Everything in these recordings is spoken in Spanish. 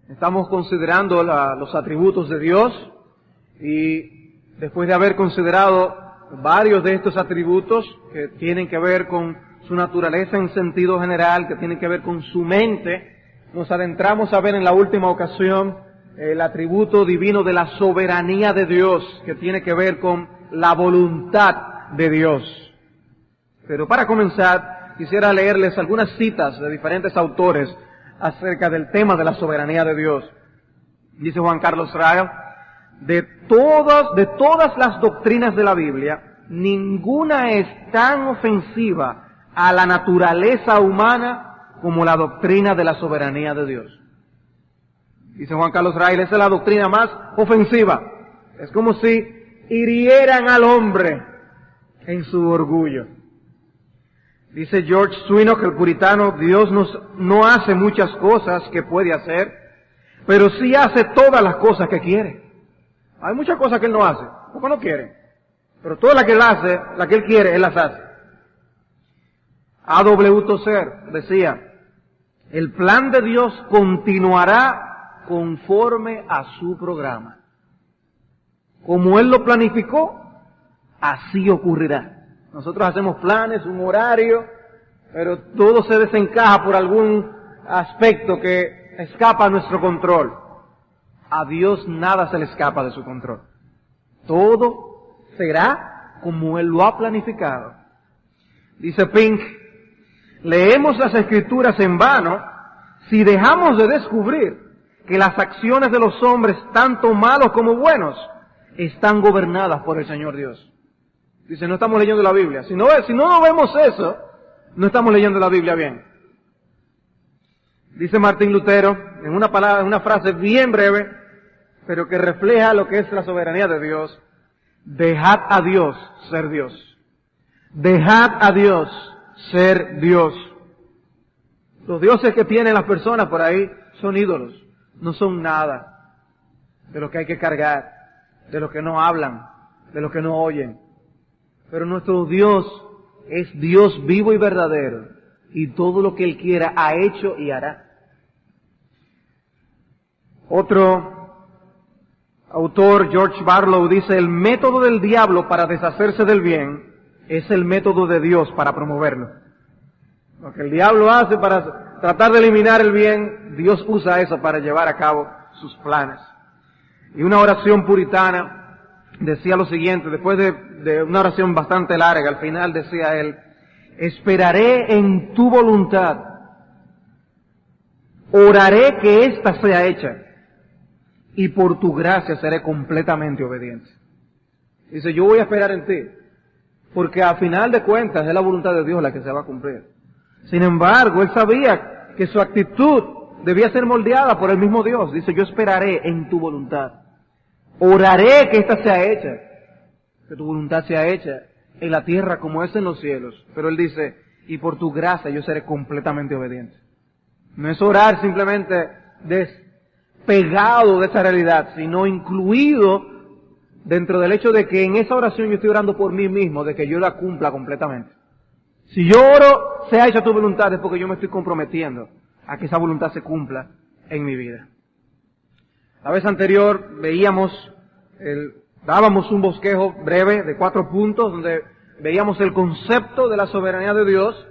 Estamos considerando los atributos de Dios y después de haber considerado varios de estos atributos que tienen que ver con su naturaleza en sentido general, que tienen que ver con su mente, nos adentramos a ver en la última ocasión el atributo divino de la soberanía de Dios, que tiene que ver con la voluntad de Dios. Pero para comenzar, quisiera leerles algunas citas de diferentes autores acerca del tema de la soberanía de Dios. Dice Juan Carlos Raga, de todas las doctrinas de la Biblia, ninguna es tan ofensiva a la naturaleza humana como la doctrina de la soberanía de Dios. Dice Juan Carlos Raga, esa es la doctrina más ofensiva. Es como si hirieran al hombre en su orgullo. Dice George Swinock, el puritano, Dios no hace muchas cosas que puede hacer, pero sí hace todas las cosas que quiere. Hay muchas cosas que Él no hace, porque no quiere. Pero todas las que Él hace, las que Él quiere, Él las hace. A.W. Tozer decía, el plan de Dios continuará conforme a su programa. Como Él lo planificó, así ocurrirá. Nosotros hacemos planes, un horario, pero todo se desencaja por algún aspecto que escapa a nuestro control. A Dios nada se le escapa de su control. Todo será como Él lo ha planificado. Dice Pink, leemos las Escrituras en vano si dejamos de descubrir que las acciones de los hombres, tanto malos como buenos, están gobernadas por el Señor Dios. Dice, no estamos leyendo la Biblia. Si no vemos eso, no estamos leyendo la Biblia bien. Dice Martín Lutero, en una frase bien breve, pero que refleja lo que es la soberanía de Dios, dejad a Dios ser Dios. Dejad a Dios ser Dios. Los dioses que tienen las personas por ahí son ídolos, no son nada de lo que hay que cargar, de lo que no hablan, de lo que no oyen. Pero nuestro Dios es Dios vivo y verdadero, y todo lo que Él quiera ha hecho y hará. Otro autor, George Barlow, dice, el método del diablo para deshacerse del bien es el método de Dios para promoverlo. Lo que el diablo hace para tratar de eliminar el bien, Dios usa eso para llevar a cabo sus planes. Y una oración puritana decía lo siguiente, después de una oración bastante larga, al final decía él, esperaré en tu voluntad, oraré que ésta sea hecha, y por tu gracia seré completamente obediente. Dice, yo voy a esperar en ti, porque al final de cuentas es la voluntad de Dios la que se va a cumplir. Sin embargo, él sabía que su actitud debía ser moldeada por el mismo Dios. Dice, yo esperaré en tu voluntad. Oraré que ésta sea hecha, que tu voluntad sea hecha en la tierra como es en los cielos. Pero él dice, y por tu gracia yo seré completamente obediente. No es orar simplemente despegado de esa realidad, sino incluido dentro del hecho de que en esa oración yo estoy orando por mí mismo, de que yo la cumpla completamente. Si yo oro, sea hecha tu voluntad, es porque yo me estoy comprometiendo a que esa voluntad se cumpla en mi vida. La vez anterior dábamos un bosquejo breve de 4 puntos, donde veíamos el concepto de la soberanía de Dios,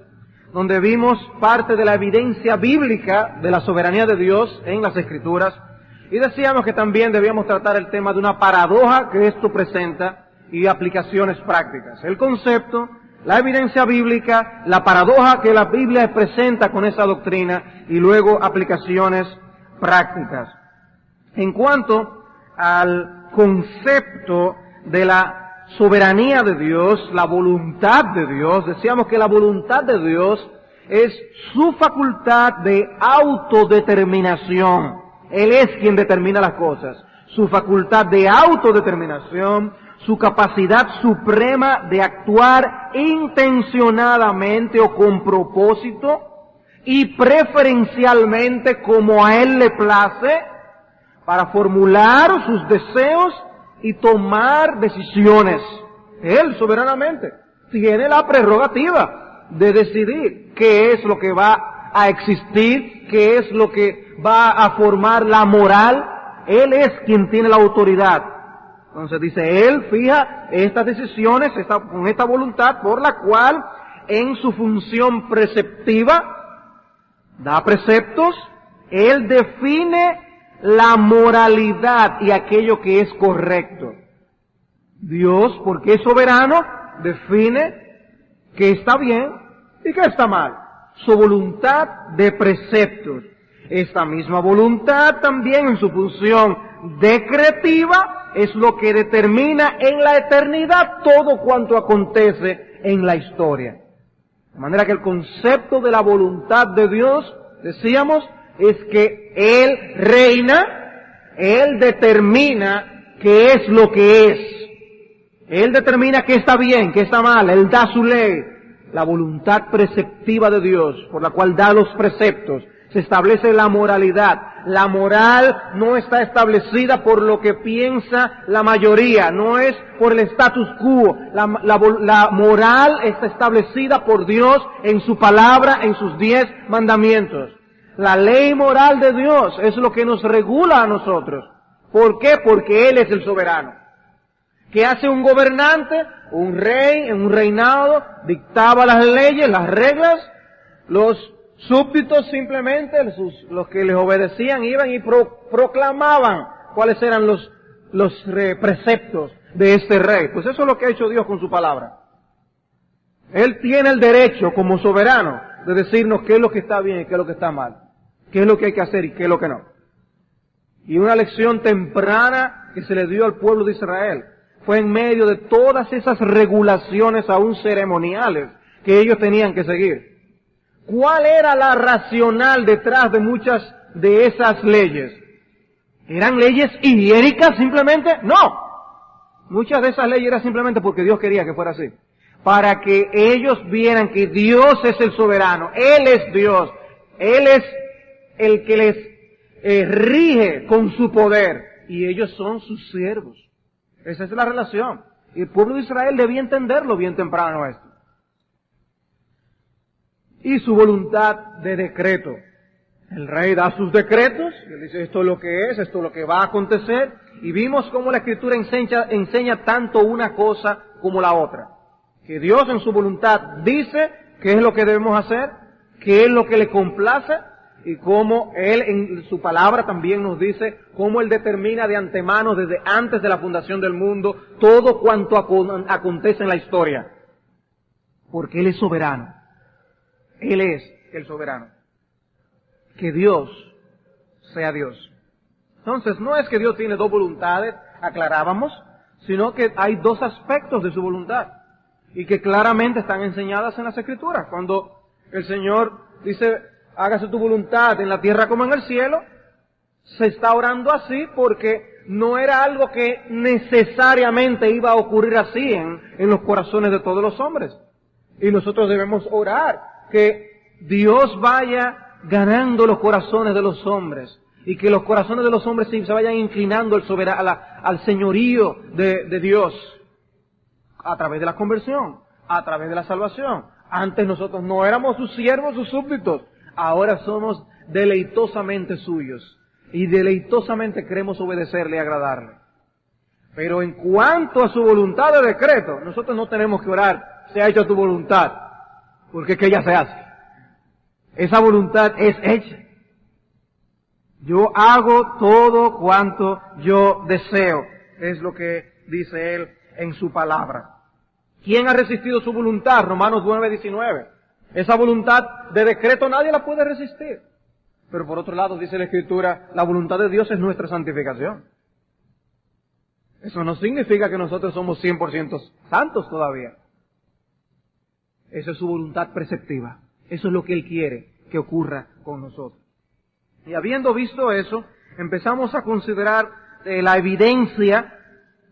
donde vimos parte de la evidencia bíblica de la soberanía de Dios en las Escrituras, y decíamos que también debíamos tratar el tema de una paradoja que esto presenta y aplicaciones prácticas. El concepto, la evidencia bíblica, la paradoja que la Biblia presenta con esa doctrina y luego aplicaciones prácticas. En cuanto al concepto de la soberanía de Dios, la voluntad de Dios, decíamos que la voluntad de Dios es su facultad de autodeterminación. Él es quien determina las cosas. Su facultad de autodeterminación, su capacidad suprema de actuar intencionadamente o con propósito y preferencialmente como a Él le place, para formular sus deseos y tomar decisiones. Él soberanamente tiene la prerrogativa de decidir qué es lo que va a existir, qué es lo que va a formar la moral. Él es quien tiene la autoridad. Entonces dice, Él fija estas decisiones con esta voluntad por la cual en su función preceptiva da preceptos. Él define la moralidad y aquello que es correcto. Dios, porque es soberano, define qué está bien y qué está mal. Su voluntad de preceptos. Esta misma voluntad también en su función decretiva es lo que determina en la eternidad todo cuanto acontece en la historia. De manera que el concepto de la voluntad de Dios, decíamos, es que Él reina, Él determina qué es lo que es. Él determina qué está bien, qué está mal, Él da su ley. La voluntad preceptiva de Dios, por la cual da los preceptos, se establece la moralidad. La moral no está establecida por lo que piensa la mayoría, no es por el status quo. La moral está establecida por Dios en su palabra, en sus 10 mandamientos. La ley moral de Dios es lo que nos regula a nosotros. ¿Por qué? Porque Él es el soberano. ¿Qué hace un gobernante? Un rey en un reinado dictaba las leyes, las reglas. Los súbditos simplemente, los que les obedecían, iban y proclamaban cuáles eran los preceptos de este rey. Pues eso es lo que ha hecho Dios con su palabra. Él tiene el derecho como soberano de decirnos qué es lo que está bien y qué es lo que está mal. Qué es lo que hay que hacer y qué es lo que no. Y una lección temprana que se le dio al pueblo de Israel fue en medio de todas esas regulaciones aún ceremoniales que ellos tenían que seguir. ¿Cuál era la racional detrás de muchas de esas leyes? ¿Eran leyes higiénicas simplemente? No. Muchas de esas leyes eran simplemente porque Dios quería que fuera así. Para que ellos vieran que Dios es el soberano. Él es Dios. Él es el que les rige con su poder. Y ellos son sus siervos. Esa es la relación. Y el pueblo de Israel debía entenderlo bien temprano esto. Y su voluntad de decreto. El rey da sus decretos, y él dice esto es lo que es, esto es lo que va a acontecer, y vimos cómo la Escritura enseña tanto una cosa como la otra. Que Dios en su voluntad dice qué es lo que debemos hacer, qué es lo que le complace, y cómo Él en su palabra también nos dice cómo Él determina de antemano, desde antes de la fundación del mundo, todo cuanto acontece en la historia. Porque Él es soberano. Él es el soberano. Que Dios sea Dios. Entonces, no es que Dios tiene dos voluntades, aclarábamos, sino que hay dos aspectos de su voluntad y que claramente están enseñadas en las Escrituras. Cuando el Señor dice, hágase tu voluntad en la tierra como en el cielo, se está orando así porque no era algo que necesariamente iba a ocurrir así en los corazones de todos los hombres. Y nosotros debemos orar que Dios vaya ganando los corazones de los hombres y que los corazones de los hombres se vayan inclinando al señorío de Dios a través de la conversión, a través de la salvación. Antes nosotros no éramos sus siervos, sus súbditos, ahora somos deleitosamente suyos y deleitosamente queremos obedecerle y agradarle. Pero en cuanto a su voluntad de decreto, nosotros no tenemos que orar, sea hecha tu voluntad, porque es que ella se hace. Esa voluntad es hecha. Yo hago todo cuanto yo deseo, es lo que dice Él en su palabra. ¿Quién ha resistido su voluntad? Romanos 9:19. Esa voluntad de decreto nadie la puede resistir. Pero por otro lado dice la Escritura, la voluntad de Dios es nuestra santificación. Eso no significa que nosotros somos 100% santos todavía. Esa es su voluntad preceptiva. Eso es lo que Él quiere que ocurra con nosotros. Y habiendo visto eso, empezamos a considerar la evidencia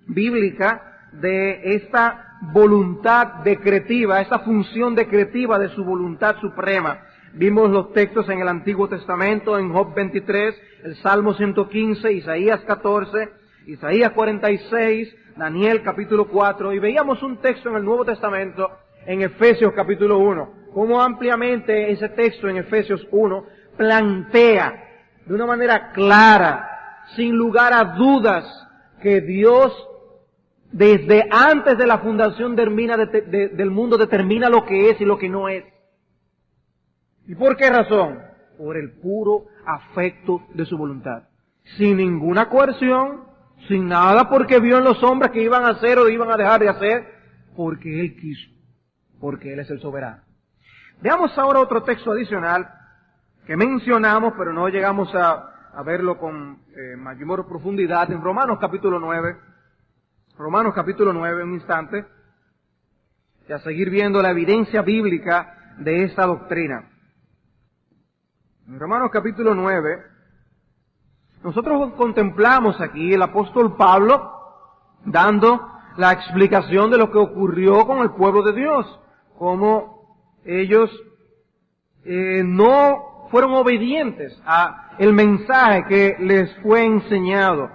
bíblica de esta voluntad decretiva, esta función decretiva de su voluntad suprema. Vimos los textos en el Antiguo Testamento, en Job 23, el Salmo 115, Isaías 14, Isaías 46, Daniel capítulo 4, y veíamos un texto en el Nuevo Testamento, en Efesios capítulo 1, cómo ampliamente ese texto en Efesios 1 plantea de una manera clara, sin lugar a dudas, que Dios desde antes de la fundación del mundo determina lo que es y lo que no es. ¿Y por qué razón? Por el puro afecto de su voluntad. Sin ninguna coerción, sin nada porque vio en los hombres que iban a hacer o iban a dejar de hacer, porque Él quiso, porque Él es el soberano. Veamos ahora otro texto adicional que mencionamos, pero no llegamos a verlo con mayor profundidad, en Romanos capítulo 9. Romanos capítulo 9, un instante, y a seguir viendo la evidencia bíblica de esta doctrina. En Romanos capítulo 9, nosotros contemplamos aquí el apóstol Pablo dando la explicación de lo que ocurrió con el pueblo de Dios, cómo ellos no fueron obedientes a el mensaje que les fue enseñado.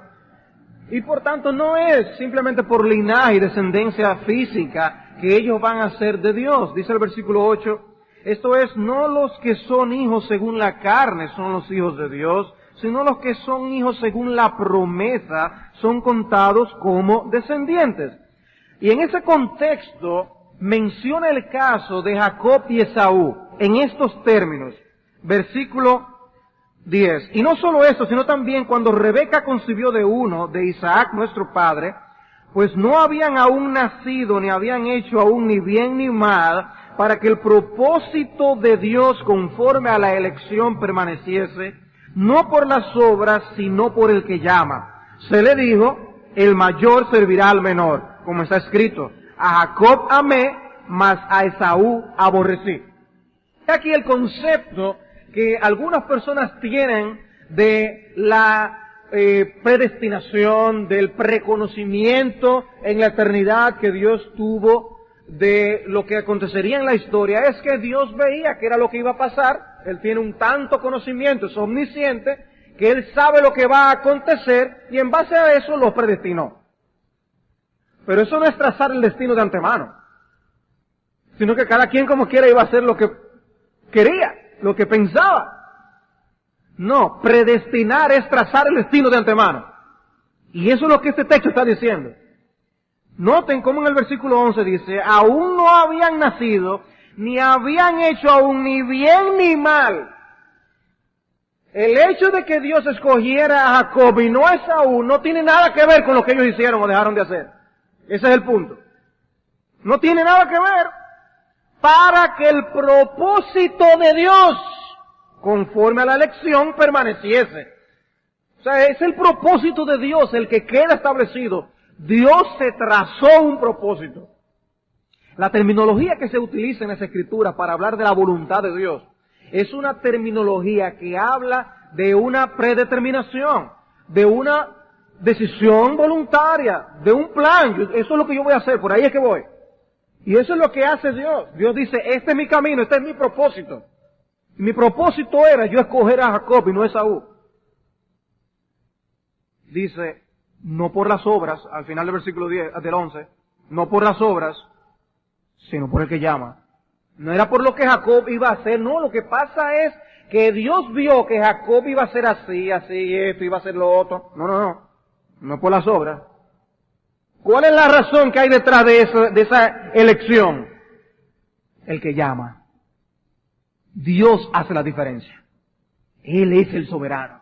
Y por tanto no es simplemente por linaje y descendencia física que ellos van a ser de Dios. Dice el versículo 8, esto es, no los que son hijos según la carne son los hijos de Dios, sino los que son hijos según la promesa son contados como descendientes. Y en ese contexto menciona el caso de Jacob y Esaú en estos términos. Versículo 10. Y no solo eso, sino también cuando Rebeca concibió de uno, de Isaac nuestro padre, pues no habían aún nacido, ni habían hecho aún ni bien ni mal, para que el propósito de Dios conforme a la elección permaneciese, no por las obras, sino por el que llama. Se le dijo, el mayor servirá al menor, como está escrito, a Jacob amé, mas a Esaú aborrecí. Aquí el concepto que algunas personas tienen de la predestinación, del preconocimiento en la eternidad que Dios tuvo de lo que acontecería en la historia, es que Dios veía que era lo que iba a pasar. Él tiene un tanto conocimiento, es omnisciente, que Él sabe lo que va a acontecer y en base a eso lo predestinó. Pero eso no es trazar el destino de antemano, sino que cada quien como quiera iba a hacer lo que quería, lo que pensaba. No, predestinar es trazar el destino de antemano. Y eso es lo que este texto está diciendo. Noten cómo en el versículo 11 dice, aún no habían nacido, ni habían hecho aún ni bien ni mal. El hecho de que Dios escogiera a Jacob y no a Esaú no tiene nada que ver con lo que ellos hicieron o dejaron de hacer. Ese es el punto. No tiene nada que ver, para que el propósito de Dios, conforme a la elección, permaneciese. O sea, es el propósito de Dios el que queda establecido. Dios se trazó un propósito. La terminología que se utiliza en las Escrituras para hablar de la voluntad de Dios es una terminología que habla de una predeterminación, de una decisión voluntaria, de un plan. Eso es lo que yo voy a hacer, por ahí es que voy. Y eso es lo que hace Dios. Dios dice, este es mi camino, este es mi propósito. Mi propósito era yo escoger a Jacob y no a Esaú. Dice, no por las obras, al final del versículo 10, del 11, no por las obras, sino por el que llama. No era por lo que Jacob iba a hacer, no, lo que pasa es que Dios vio que Jacob iba a ser así, esto, iba a ser lo otro. No por las obras. ¿Cuál es la razón que hay detrás de esa elección? El que llama. Dios hace la diferencia. Él es el soberano.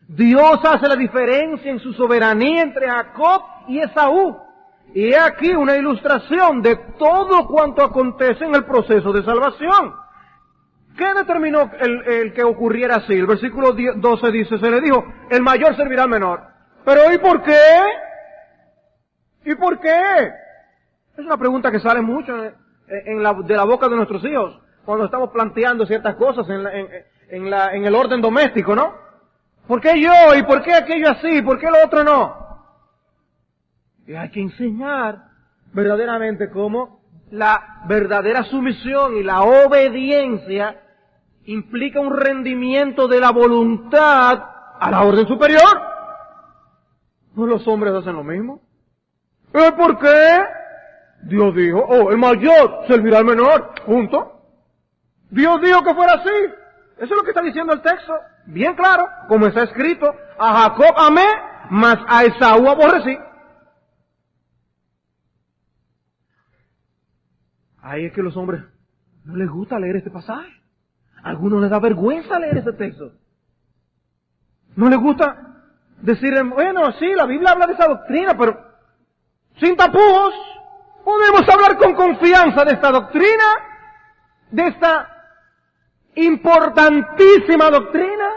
Dios hace la diferencia en su soberanía entre Jacob y Esaú. Y he aquí una ilustración de todo cuanto acontece en el proceso de salvación. ¿Qué determinó el que ocurriera así? El versículo 12 dice, se le dijo, el mayor servirá al menor. Pero ¿y por qué? ¿Y por qué? Es una pregunta que sale mucho de la boca de nuestros hijos cuando estamos planteando ciertas cosas en el orden doméstico, ¿no? ¿Por qué yo? ¿Y por qué aquello así? ¿Por qué lo otro no? Y hay que enseñar verdaderamente cómo la verdadera sumisión y la obediencia implica un rendimiento de la voluntad a la orden superior. ¿No los hombres hacen lo mismo? ¿Por qué? Dios dijo, el mayor servirá al menor, punto. Dios dijo que fuera así. Eso es lo que está diciendo el texto. Bien claro, como está escrito, a Jacob amé, mas a Esaú aborrecí. Ahí es que los hombres no les gusta leer este pasaje. A algunos les da vergüenza leer este texto. No les gusta decir, bueno, sí, la Biblia habla de esa doctrina, pero sin tapujos podemos hablar con confianza de esta doctrina, de esta importantísima doctrina.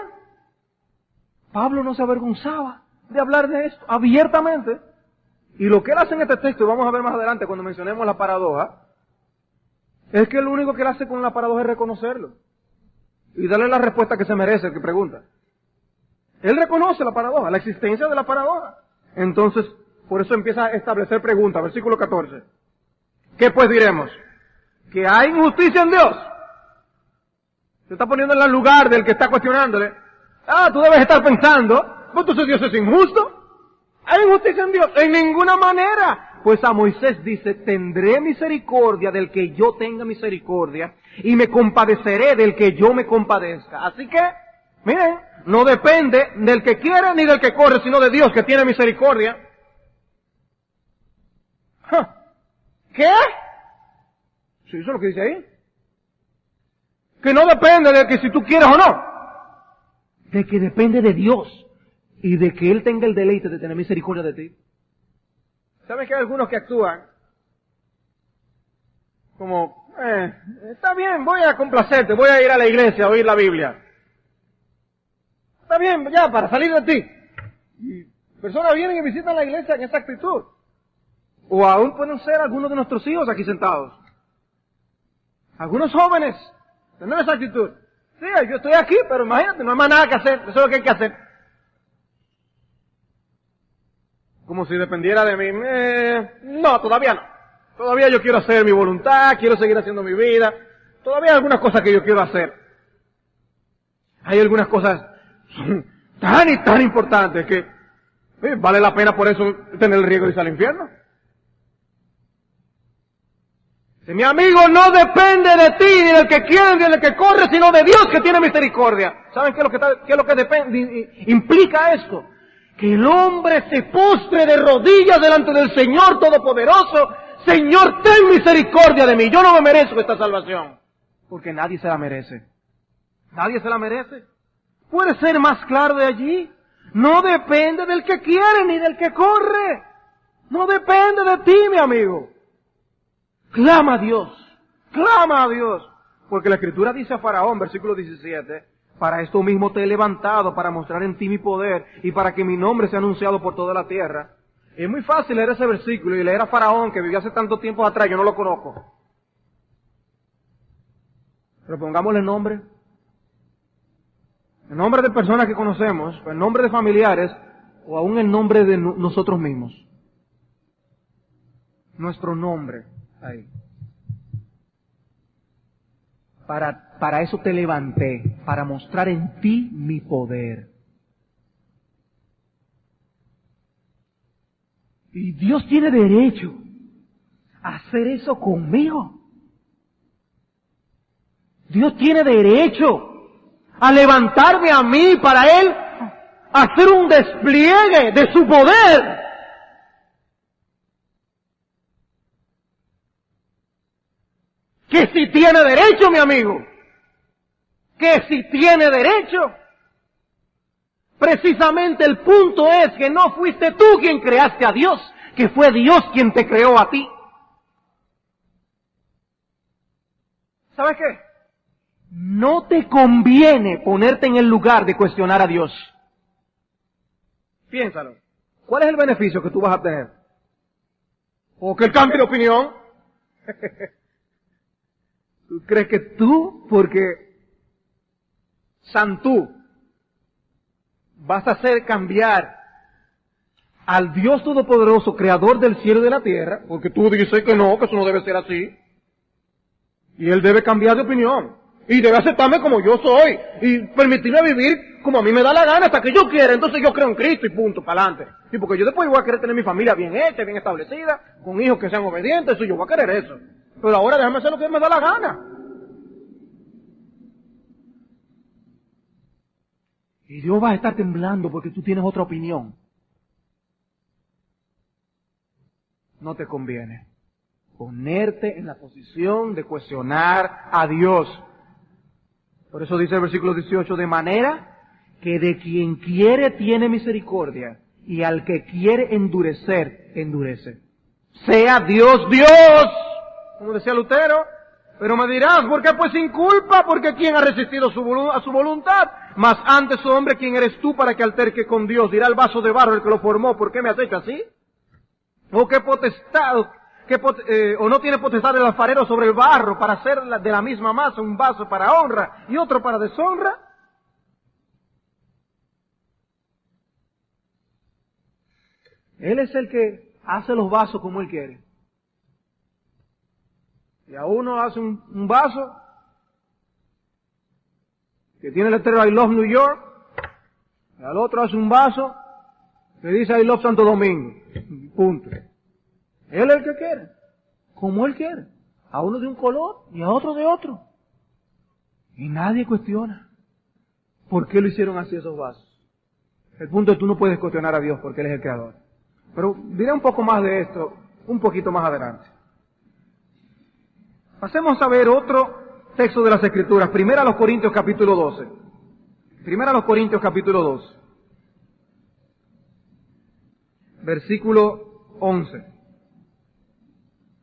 Pablo no se avergonzaba de hablar de esto abiertamente. Y lo que él hace en este texto, y vamos a ver más adelante cuando mencionemos la paradoja, es que lo único que él hace con la paradoja es reconocerlo y darle la respuesta que se merece el que pregunta. Él reconoce la paradoja, la existencia de la paradoja. Entonces, por eso empieza a establecer preguntas. Versículo 14. ¿Qué pues diremos? ¿Que hay injusticia en Dios? Se está poniendo en el lugar del que está cuestionándole. Tú debes estar pensando, pues entonces Dios es injusto. ¿Hay injusticia en Dios? En ninguna manera. Pues a Moisés dice, tendré misericordia del que yo tenga misericordia y me compadeceré del que yo me compadezca. Así que, miren, no depende del que quiere ni del que corre, sino de Dios que tiene misericordia. ¿Qué? Sí, eso es lo que dice ahí. Que no depende de que si tú quieres o no. De que depende de Dios. Y de que Él tenga el deleite de tener misericordia de ti. ¿Sabes que hay algunos que actúan como, está bien, voy a complacerte, voy a ir a la iglesia a oír la Biblia. Está bien, ya, para salir de ti. Y personas vienen y visitan la iglesia en esa actitud. O aún pueden ser algunos de nuestros hijos aquí sentados. Algunos jóvenes, tener esa actitud. Sí, yo estoy aquí, pero imagínate, no hay más nada que hacer, eso es lo que hay que hacer. Como si dependiera de mí. No, todavía no. Todavía yo quiero hacer mi voluntad, quiero seguir haciendo mi vida. Todavía hay algunas cosas que yo quiero hacer. Hay algunas cosas tan y tan importantes que vale la pena por eso tener el riesgo de irse al infierno. Si mi amigo no depende de ti, ni del que quiere, ni del que corre, sino de Dios que tiene misericordia. ¿Saben qué es lo que implica esto? Que el hombre se postre de rodillas delante del Señor Todopoderoso. Señor, ten misericordia de mí. Yo no me merezco esta salvación. Porque nadie se la merece. Nadie se la merece. ¿Puede ser más claro de allí? No depende del que quiere ni del que corre. No depende de ti, mi amigo. Clama a Dios. Clama a Dios. Porque la Escritura dice a Faraón, versículo 17... Para esto mismo te he levantado, para mostrar en ti mi poder, y para que mi nombre sea anunciado por toda la tierra. Es muy fácil leer ese versículo y leer a Faraón, que vivió hace tanto tiempo atrás, yo no lo conozco. Pero pongámosle nombre. El nombre de personas que conocemos, el nombre de familiares, o aún el nombre de nosotros mismos. Nuestro nombre, ahí. Para eso te levanté, para mostrar en ti mi poder. Y Dios tiene derecho a hacer eso conmigo. Dios tiene derecho a levantarme a mí para Él hacer un despliegue de su poder. Que si tiene derecho, mi amigo. Que si tiene derecho. Precisamente el punto es que no fuiste tú quien creaste a Dios, que fue Dios quien te creó a ti. ¿Sabes qué? No te conviene ponerte en el lugar de cuestionar a Dios. Piénsalo. ¿Cuál es el beneficio que tú vas a obtener? ¿O que Él cambie de opinión? ¿Tú crees que tú, porque Santú, vas a hacer cambiar al Dios Todopoderoso, Creador del cielo y de la tierra, porque tú dices que no, que eso no debe ser así, y Él debe cambiar de opinión, y debe aceptarme como yo soy, y permitirme vivir como a mí me da la gana, hasta que yo quiera, entonces yo creo en Cristo y punto, para adelante. Y porque yo después voy a querer tener mi familia bien hecha, bien establecida, con hijos que sean obedientes, eso yo voy a querer eso. Pero ahora déjame hacer lo que me da la gana. Y Dios va a estar temblando porque tú tienes otra opinión. No te conviene ponerte en la posición de cuestionar a Dios. Por eso dice el versículo 18, de manera que de quien quiere tiene misericordia, y al que quiere endurecer, endurece. Sea Dios Dios, como decía Lutero. Pero me dirás, ¿por qué pues sin culpa? Porque ¿quién ha resistido a su voluntad? Mas antes, oh hombre, ¿quién eres tú para que alterque con Dios? Dirá el vaso de barro el que lo formó, ¿por qué me has hecho así? ¿O qué potestad, o no tiene potestad el alfarero sobre el barro para hacer de la misma masa un vaso para honra y otro para deshonra? Él es el que hace los vasos como Él quiere. Y a uno hace un vaso que tiene el letrero I Love New York, y al otro hace un vaso que dice I Love Santo Domingo. Punto. Él es el que quiere, como Él quiere. A uno de un color y a otro de otro. Y nadie cuestiona por qué lo hicieron así esos vasos. El punto es que tú no puedes cuestionar a Dios porque Él es el creador. Pero diré un poco más de esto, un poquito más adelante. Pasemos a ver otro texto de las Escrituras. Primera a los Corintios capítulo 12. Primera a los Corintios capítulo 12. Versículo 11.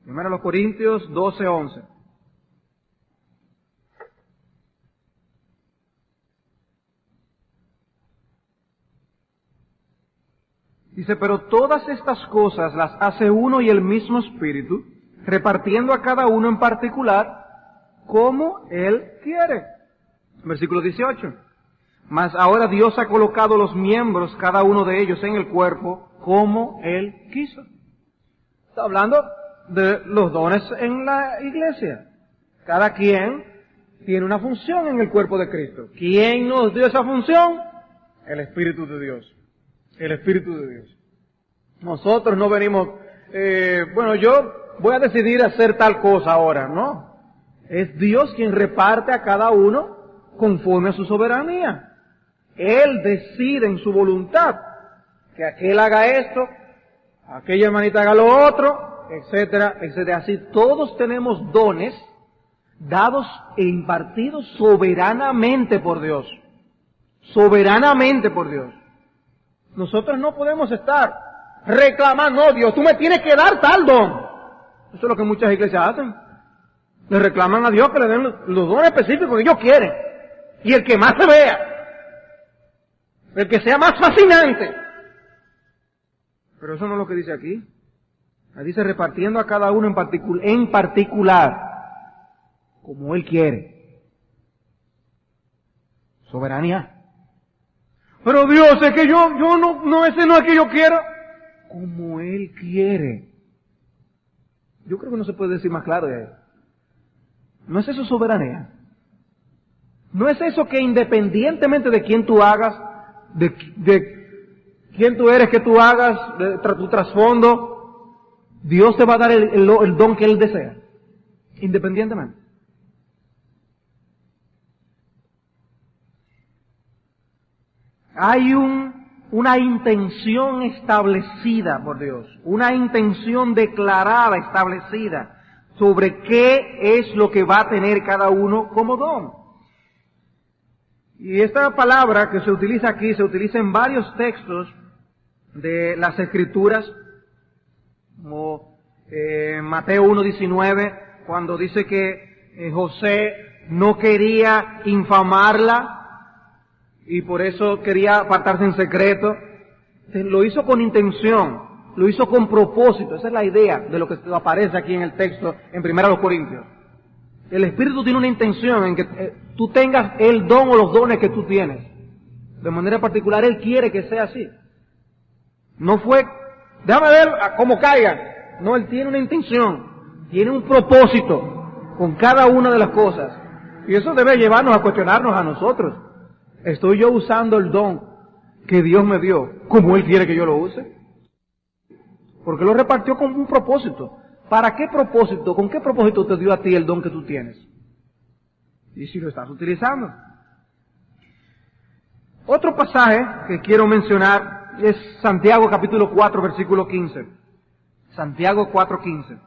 Primera a los Corintios 12, 11. Dice, pero todas estas cosas las hace uno y el mismo Espíritu, repartiendo a cada uno en particular como Él quiere. Versículo 18. Mas ahora Dios ha colocado los miembros, cada uno de ellos, en el cuerpo como Él quiso. Está hablando de los dones en la iglesia. Cada quien tiene una función en el cuerpo de Cristo. ¿Quién nos dio esa función? El Espíritu de Dios. El Espíritu de Dios. Nosotros no venimos, yo voy a decidir hacer tal cosa ahora, no. Es Dios quien reparte a cada uno conforme a su soberanía. Él decide en su voluntad que aquel haga esto, aquella hermanita haga lo otro, etcétera, etcétera. Así todos tenemos dones dados e impartidos soberanamente por Dios. Soberanamente por Dios. Nosotros no podemos estar reclamando, no, Dios, tú me tienes que dar tal don. Eso es lo que muchas iglesias hacen. Le reclaman a Dios que le den los dones específicos que ellos quieren. Y el que más se vea. El que sea más fascinante. Pero eso no es lo que dice aquí. Ahí dice repartiendo a cada uno en particular, como Él quiere. Soberanía. Pero Dios, es que ese no es que yo quiero. Como Él quiere. Yo creo que no se puede decir más claro de ahí. ¿No es eso soberanía? ¿No es eso que independientemente de quién tú hagas, de quién tú eres, que tú hagas, de tu trasfondo, Dios te va a dar el don que Él desea? Independientemente. Hay una intención establecida por Dios, una intención declarada, establecida, sobre qué es lo que va a tener cada uno como don. Y esta palabra que se utiliza aquí, se utiliza en varios textos de las Escrituras, como Mateo 1:19, cuando dice que José no quería infamarla, y por eso quería apartarse en secreto. Lo hizo con intención, lo hizo con propósito. Esa es la idea de lo que aparece aquí en el texto en 1 Corintios. El Espíritu tiene una intención en que tú tengas el don o los dones que tú tienes. De manera particular, Él quiere que sea así. No fue, déjame ver cómo caigan. No, Él tiene una intención, tiene un propósito con cada una de las cosas. Y eso debe llevarnos a cuestionarnos a nosotros. ¿Estoy yo usando el don que Dios me dio como Él quiere que yo lo use? Porque lo repartió con un propósito. ¿Para qué propósito? ¿Con qué propósito te dio a ti el don que tú tienes? Y si lo estás utilizando. Otro pasaje que quiero mencionar es Santiago capítulo 4, versículo 15. Santiago 4:15.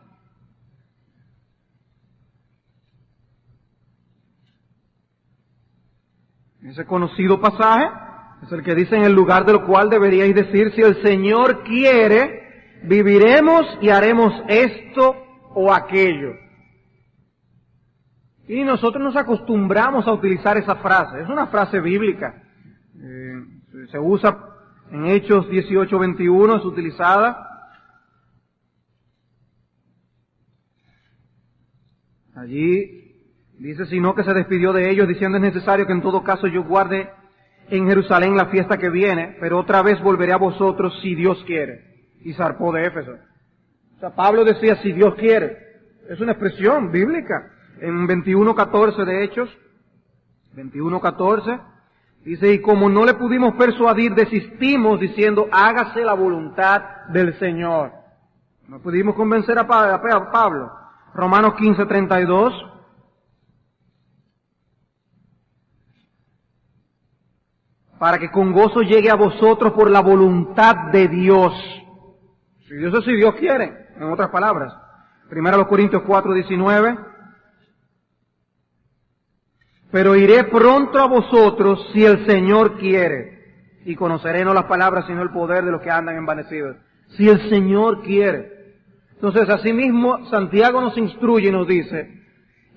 Ese conocido pasaje es el que dice: en el lugar del cual deberíais decir, si el Señor quiere, viviremos y haremos esto o aquello. Y nosotros nos acostumbramos a utilizar esa frase. Es una frase bíblica. Se usa en Hechos 18:21, es utilizada. Allí dice: sino que se despidió de ellos, diciendo: es necesario que en todo caso yo guarde en Jerusalén la fiesta que viene, pero otra vez volveré a vosotros si Dios quiere. Y zarpó de Éfeso. O sea, Pablo decía: si Dios quiere. Es una expresión bíblica. En 21:14 de Hechos, 21:14, dice: y como no le pudimos persuadir, desistimos diciendo: hágase la voluntad del Señor. No pudimos convencer a Pablo. Romanos 15:32. Para que con gozo llegue a vosotros por la voluntad de Dios. Si Dios quiere, en otras palabras. 1 Corintios 4:19. Pero iré pronto a vosotros si el Señor quiere, y conoceré no las palabras sino el poder de los que andan envanecidos. Si el Señor quiere. Entonces, asimismo, Santiago nos instruye y nos dice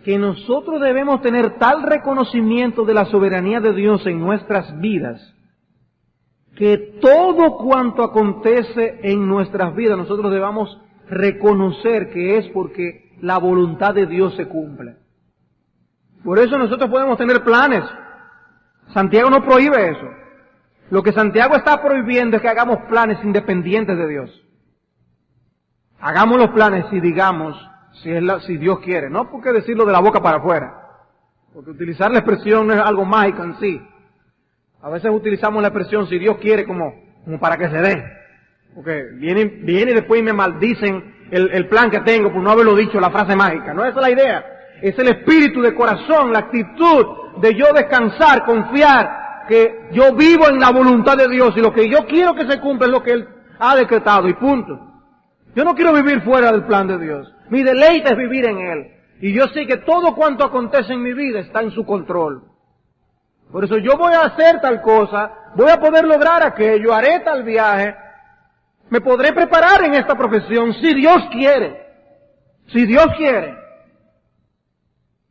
que nosotros debemos tener tal reconocimiento de la soberanía de Dios en nuestras vidas, que todo cuanto acontece en nuestras vidas nosotros debamos reconocer que es porque la voluntad de Dios se cumple. Por eso nosotros podemos tener planes. Santiago no prohíbe eso. Lo que Santiago está prohibiendo es que hagamos planes independientes de Dios. Hagamos los planes y digamos si Dios quiere. No porque decirlo de la boca para afuera. Porque utilizar la expresión no es algo mágico en sí. A veces utilizamos la expresión si Dios quiere como para que se dé. Porque viene y después me maldicen el plan que tengo por no haberlo dicho, la frase mágica. No, esa es la idea. Es el espíritu de corazón, la actitud de yo descansar, confiar que yo vivo en la voluntad de Dios y lo que yo quiero que se cumpla es lo que Él ha decretado y punto. Yo no quiero vivir fuera del plan de Dios. Mi deleite es vivir en Él. Y yo sé que todo cuanto acontece en mi vida está en su control. Por eso yo voy a hacer tal cosa, voy a poder lograr aquello, haré tal viaje, me podré preparar en esta profesión si Dios quiere. Si Dios quiere.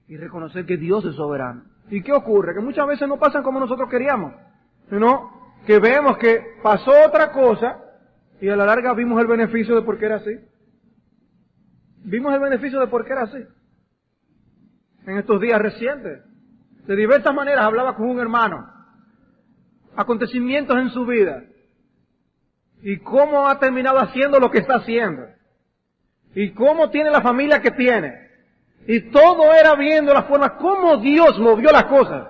Y reconocer que Dios es soberano. ¿Y qué ocurre? Que muchas veces no pasan como nosotros queríamos, sino que vemos que pasó otra cosa y a la larga vimos el beneficio de por qué era así. Vimos el beneficio de por qué era así. En estos días recientes, de diversas maneras hablaba con un hermano, acontecimientos en su vida, y cómo ha terminado haciendo lo que está haciendo, y cómo tiene la familia que tiene. Y todo era viendo la forma, cómo Dios movió las cosas.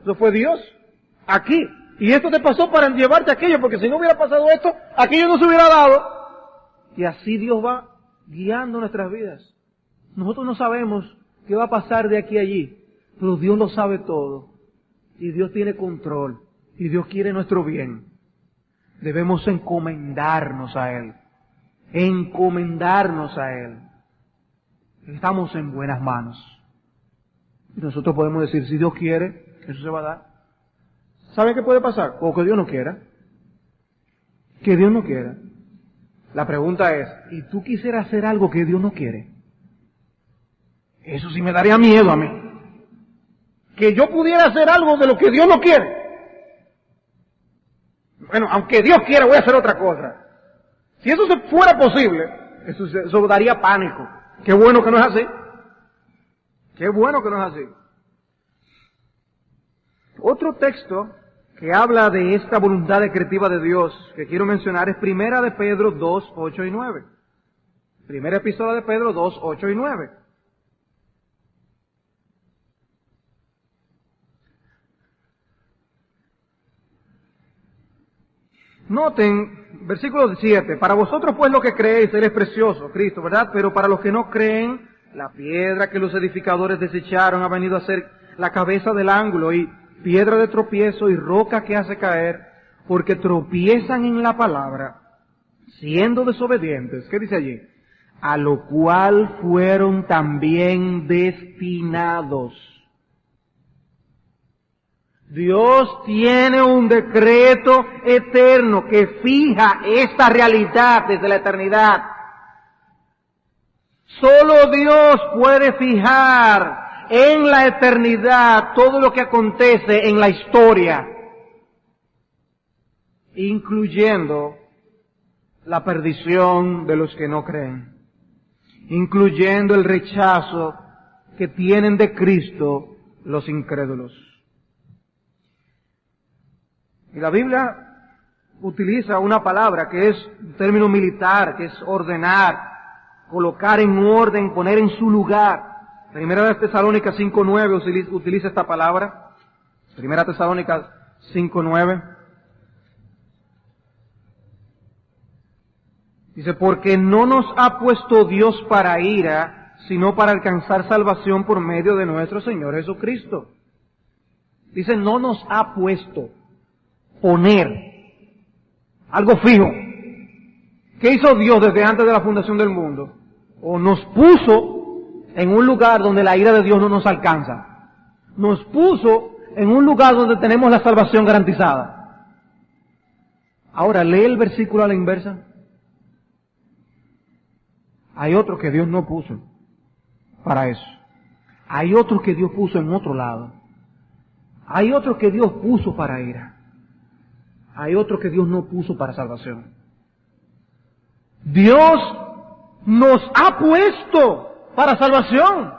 Eso fue Dios, aquí. Y esto te pasó para llevarte aquello, porque si no hubiera pasado esto, aquello no se hubiera dado. Y así Dios va guiando nuestras vidas. Nosotros no sabemos qué va a pasar de aquí a allí, pero Dios lo sabe todo. Y Dios tiene control. Y Dios quiere nuestro bien. Debemos encomendarnos a Él. Encomendarnos a Él. Estamos en buenas manos. Y nosotros podemos decir, si Dios quiere, eso se va a dar. ¿Sabe qué puede pasar? O que Dios no quiera. Que Dios no quiera. La pregunta es, ¿y tú quisieras hacer algo que Dios no quiere? Eso sí me daría miedo a mí. Que yo pudiera hacer algo de lo que Dios no quiere. Bueno, aunque Dios quiera, voy a hacer otra cosa. Si eso fuera posible, eso daría pánico. Qué bueno que no es así. Qué bueno que no es así. Otro texto que habla de esta voluntad decretiva de Dios que quiero mencionar es Primera de Pedro 2, 8 y 9. Primera epístola de Pedro 2, 8 y 9. Noten, versículo 7, para vosotros pues lo que creéis, Él es precioso, Cristo, ¿verdad? Pero para los que no creen, la piedra que los edificadores desecharon ha venido a ser la cabeza del ángulo y piedra de tropiezo y roca que hace caer, porque tropiezan en la palabra, siendo desobedientes. ¿Qué dice allí? A lo cual fueron también destinados. Dios tiene un decreto eterno que fija esta realidad desde la eternidad. Solo Dios puede fijar en la eternidad todo lo que acontece en la historia, incluyendo la perdición de los que no creen, incluyendo el rechazo que tienen de Cristo los incrédulos. Y la Biblia utiliza una palabra que es un término militar, que es ordenar, colocar en orden, poner en su lugar. Primera de Tesalónicas 5:9 utiliza esta palabra. Primera Tesalónicas 5:9. Dice, porque no nos ha puesto Dios para ira, sino para alcanzar salvación por medio de nuestro Señor Jesucristo. Dice, no nos ha puesto. Poner. Algo fijo. ¿Qué hizo Dios desde antes de la fundación del mundo? O nos puso en un lugar donde la ira de Dios no nos alcanza. Nos puso en un lugar donde tenemos la salvación garantizada. Ahora, lee el versículo a la inversa. Hay otro que Dios no puso para eso. Hay otro que Dios puso en otro lado. Hay otro que Dios puso para ira. Hay otro que Dios no puso para salvación. Dios nos ha puesto para salvación.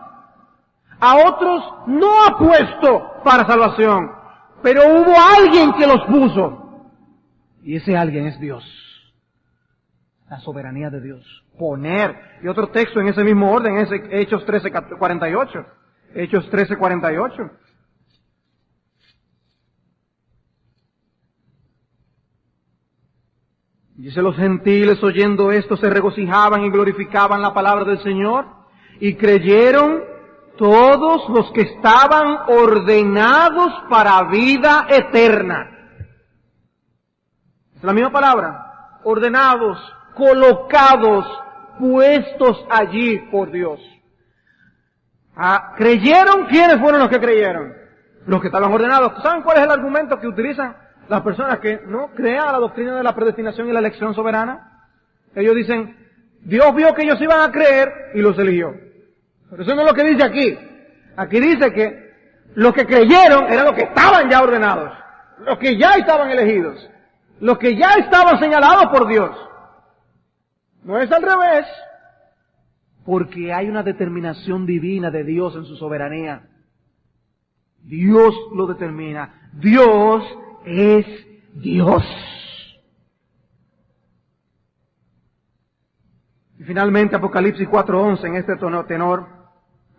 A otros no ha puesto para salvación. Pero hubo alguien que los puso. Y ese alguien es Dios. La soberanía de Dios. Poner. Y otro texto en ese mismo orden es Hechos 13:48. Hechos 13:48. Dice, los gentiles oyendo esto se regocijaban y glorificaban la palabra del Señor, y creyeron todos los que estaban ordenados para vida eterna. Es la misma palabra, ordenados, colocados, puestos allí por Dios. ¿Creyeron? ¿Quiénes fueron los que creyeron? Los que estaban ordenados. ¿Saben cuál es el argumento que utilizan las personas que no crean a la doctrina de la predestinación y la elección soberana? Ellos dicen, Dios vio que ellos iban a creer y los eligió. Pero eso no es lo que dice aquí. Aquí dice que los que creyeron eran los que estaban ya ordenados, los que ya estaban elegidos, los que ya estaban señalados por Dios. No es al revés, porque hay una determinación divina de Dios en su soberanía. Dios lo determina. Dios es Dios. Y finalmente Apocalipsis 4:11, en este tenor,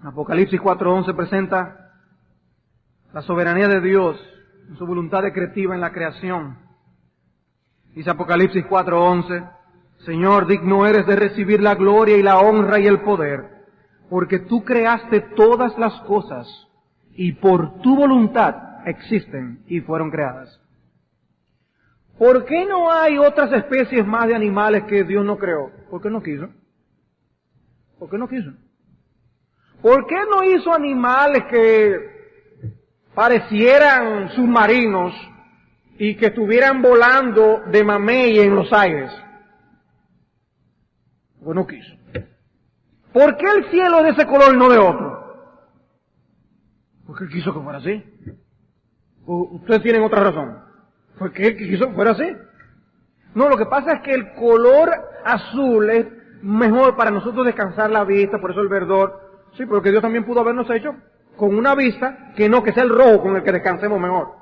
Apocalipsis 4:11 presenta la soberanía de Dios, su voluntad decretiva en la creación. Dice Apocalipsis 4:11, Señor, digno eres de recibir la gloria y la honra y el poder, porque tú creaste todas las cosas y por tu voluntad existen y fueron creadas. ¿Por qué no hay otras especies más de animales que Dios no creó? ¿Por qué no quiso? ¿Por qué no quiso? ¿Por qué no hizo animales que parecieran submarinos y que estuvieran volando de mamey en los aires? Pues no quiso. ¿Por qué el cielo es de ese color y no de otro? Porque Él quiso que fuera así. ¿Ustedes tienen otra razón? Porque Él quiso que fuera así. No, lo que pasa es que el color azul es mejor para nosotros descansar la vista, por eso el verdor. Sí, porque Dios también pudo habernos hecho con una vista que no, que sea el rojo con el que descansemos mejor.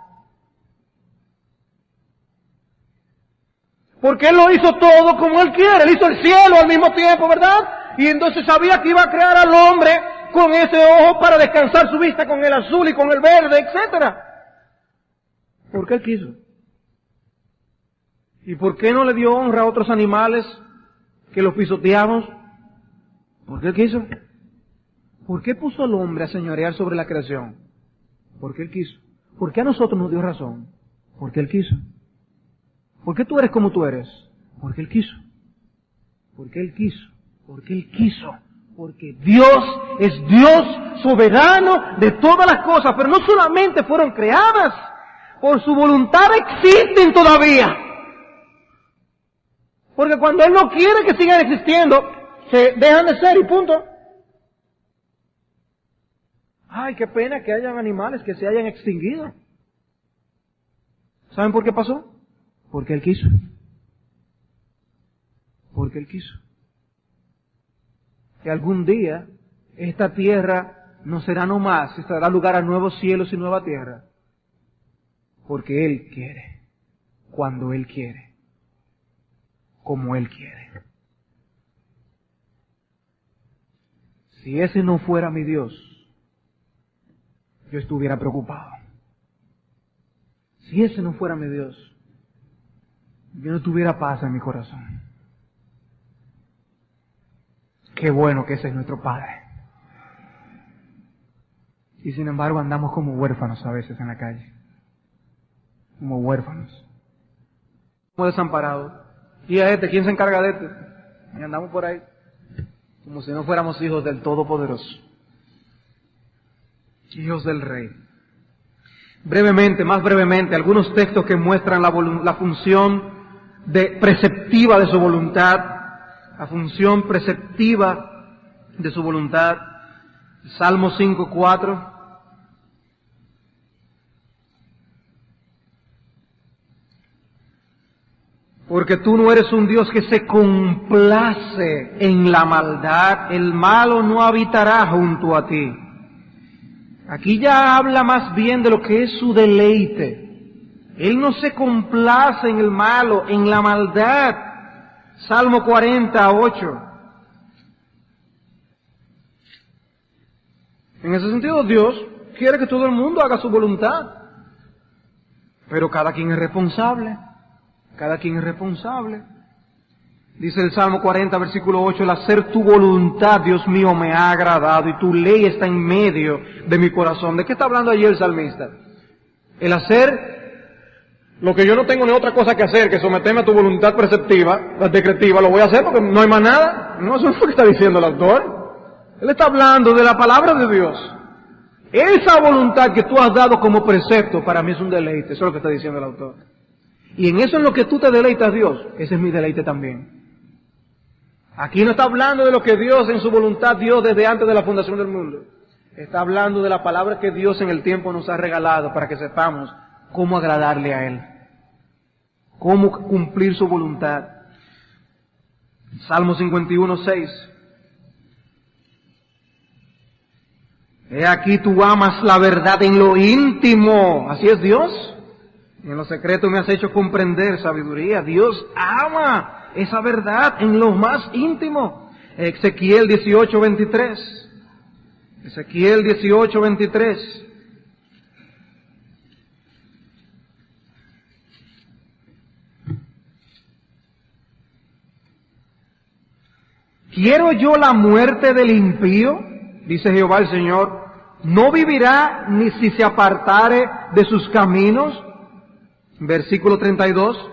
Porque Él lo hizo todo como Él quiere. Él hizo el cielo al mismo tiempo, ¿verdad? Y entonces sabía que iba a crear al hombre con ese ojo para descansar su vista con el azul y con el verde, etcétera. ¿Por qué Él quiso? ¿Y por qué no le dio honra a otros animales que los pisoteamos? ¿Por qué Él quiso? ¿Por qué puso al hombre a señorear sobre la creación? Porque Él quiso. ¿Por qué a nosotros nos dio razón? Porque Él quiso. ¿Por qué tú eres como tú eres? Porque Él quiso. Porque Él quiso. Porque Él quiso. Porque Dios es Dios soberano de todas las cosas, pero no solamente fueron creadas, por su voluntad existen todavía. Porque cuando Él no quiere que sigan existiendo, se dejan de ser y punto. Ay, qué pena que hayan animales que se hayan extinguido. ¿Saben por qué pasó? Porque Él quiso. Porque Él quiso. Que algún día esta tierra no será no más, se dará lugar a nuevos cielos y nueva tierra. Porque Él quiere, cuando Él quiere, como Él quiere. Si ese no fuera mi Dios, yo estuviera preocupado. Si ese no fuera mi Dios, yo no tuviera paz en mi corazón. Qué bueno que ese es nuestro Padre. Y sin embargo andamos como huérfanos a veces en la calle. Como huérfanos. Como desamparados. ¿Y a quién se encarga de este? Y andamos por ahí. Como si no fuéramos hijos del Todopoderoso. Hijos del Rey. Brevemente, más brevemente, algunos textos que muestran la función preceptiva de su voluntad. La función preceptiva de su voluntad. Salmo 5:4. Porque tú no eres un Dios que se complace en la maldad, el malo no habitará junto a ti. Aquí ya habla más bien de lo que es su deleite. Él no se complace en el malo, en la maldad. Salmo 40:8. En ese sentido, Dios quiere que todo el mundo haga su voluntad. Pero cada quien es responsable. Cada quien es responsable. Dice el Salmo 40, versículo 8, el hacer tu voluntad, Dios mío, me ha agradado y tu ley está en medio de mi corazón. ¿De qué está hablando allí el salmista? El hacer lo que yo no tengo ni otra cosa que hacer, que someterme a tu voluntad preceptiva, decretiva, lo voy a hacer porque no hay más nada. No, eso no es lo que está diciendo el autor. Él está hablando de la palabra de Dios. Esa voluntad que tú has dado como precepto, para mí es un deleite. Eso es lo que está diciendo el autor. Y en eso en lo que tú te deleitas, Dios, ese es mi deleite también. Aquí no está hablando de lo que Dios en su voluntad dio desde antes de la fundación del mundo. Está hablando de la palabra que Dios en el tiempo nos ha regalado para que sepamos cómo agradarle a Él. Cómo cumplir su voluntad. Salmo 51:6. He aquí tú amas la verdad en lo íntimo. Así es Dios. Y en lo secreto me has hecho comprender sabiduría. Dios ama esa verdad en lo más íntimo. Ezequiel 18:23. Ezequiel 18:23. ¿Quiero yo la muerte del impío? Dice Jehová el Señor. No vivirá ni si se apartare de sus caminos. Versículo 32.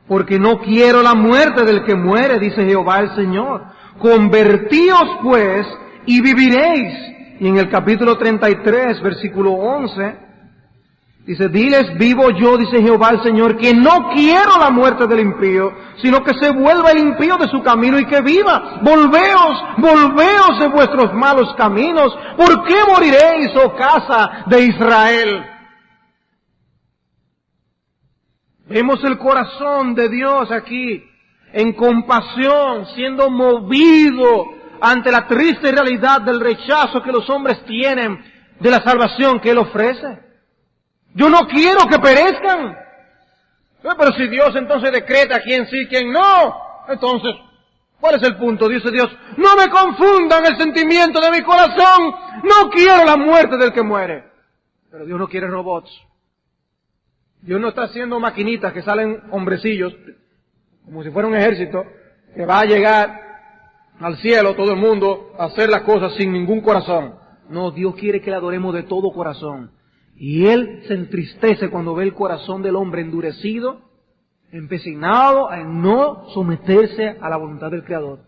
Porque no quiero la muerte del que muere, dice Jehová el Señor. Convertíos pues y viviréis. Y en el capítulo 33, versículo 11, dice, diles, vivo yo, dice Jehová el Señor, que no quiero la muerte del impío, sino que se vuelva el impío de su camino y que viva. Volveos de vuestros malos caminos. ¿Por qué moriréis, oh casa de Israel? Vemos el corazón de Dios aquí, en compasión, siendo movido ante la triste realidad del rechazo que los hombres tienen de la salvación que Él ofrece. Yo no quiero que perezcan. Pero si Dios entonces decreta quién sí, quién no, entonces, ¿cuál es el punto? Dice Dios, no me confundan el sentimiento de mi corazón, no quiero la muerte del que muere. Pero Dios no quiere robots. Dios no está haciendo maquinitas que salen hombrecillos, como si fuera un ejército, que va a llegar al cielo todo el mundo a hacer las cosas sin ningún corazón. No, Dios quiere que le adoremos de todo corazón Y Él se entristece cuando ve el corazón del hombre endurecido, empecinado en no someterse a la voluntad del Creador.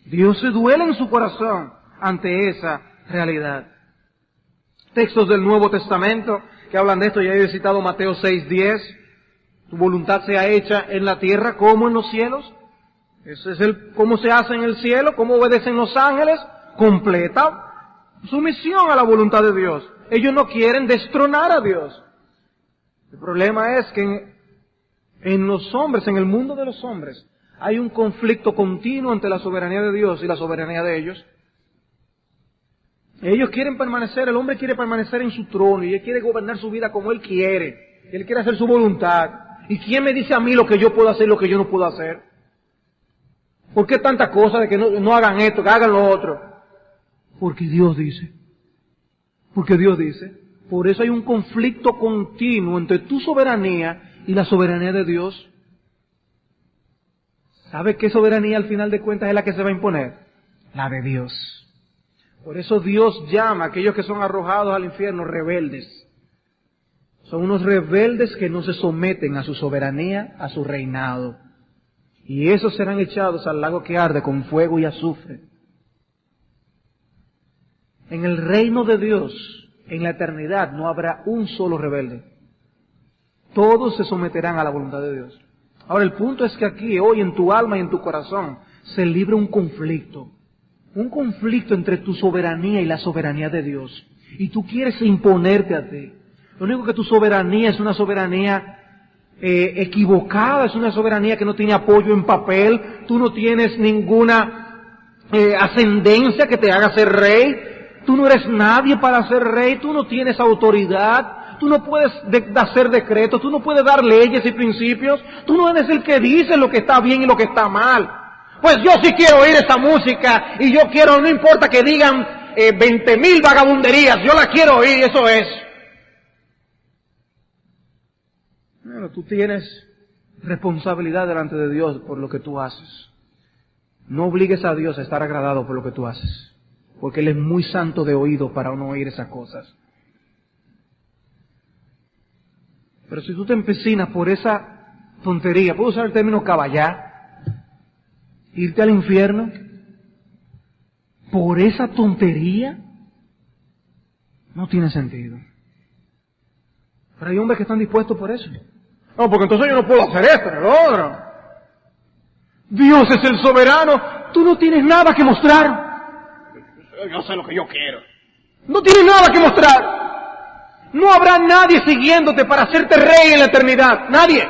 Dios se duele en su corazón ante esa realidad. Textos del Nuevo Testamento que hablan de esto, ya he citado Mateo 6:10, tu voluntad sea hecha en la tierra como en los cielos. Ese es cómo se hace en el cielo, cómo obedecen los ángeles, completa sumisión a la voluntad de Dios. Ellos no quieren destronar a Dios. El problema es que en los hombres, en el mundo de los hombres, hay un conflicto continuo entre la soberanía de Dios y la soberanía de ellos. Ellos quieren permanecer, el hombre quiere permanecer en su trono y él quiere gobernar su vida como él quiere. Él quiere hacer su voluntad. ¿Y quién me dice a mí lo que yo puedo hacer y lo que yo no puedo hacer? ¿Por qué tanta cosa de que no hagan esto, que hagan lo otro? Porque Dios dice. Porque Dios dice. Por eso hay un conflicto continuo entre tu soberanía y la soberanía de Dios. ¿Sabe qué soberanía al final de cuentas es la que se va a imponer? La de Dios. Por eso Dios llama a aquellos que son arrojados al infierno rebeldes. Son unos rebeldes que no se someten a su soberanía, a su reinado. Y esos serán echados al lago que arde con fuego y azufre. En el reino de Dios, en la eternidad, no habrá un solo rebelde. Todos se someterán a la voluntad de Dios. Ahora el punto es que aquí, hoy, en tu alma y en tu corazón, se libra un conflicto. Un conflicto entre tu soberanía y la soberanía de Dios. Y tú quieres imponerte a ti. Lo único que tu soberanía es una soberanía equivocada, es una soberanía que no tiene apoyo en papel. Tú no tienes ninguna ascendencia que te haga ser rey. Tú no eres nadie para ser rey. Tú no tienes autoridad. Tú no puedes hacer decretos. Tú no puedes dar leyes y principios. Tú no eres el que dice lo que está bien y lo que está mal. Pues yo sí quiero oír esa música y yo quiero, no importa que digan 20,000 vagabunderías, yo la quiero oír, eso es. Bueno, tú tienes responsabilidad delante de Dios por lo que tú haces. No obligues a Dios a estar agradado por lo que tú haces, porque Él es muy santo de oído para no oír esas cosas. Pero si tú te empecinas por esa tontería, puedo usar el término caballar, irte al infierno, por esa tontería, no tiene sentido. Pero hay hombres que están dispuestos por eso. No, porque entonces yo no puedo hacer esto, ni lo otro. Dios es el soberano, tú no tienes nada que mostrar. Yo sé lo que yo quiero. No tienes nada que mostrar. No habrá nadie siguiéndote para hacerte rey en la eternidad. Nadie.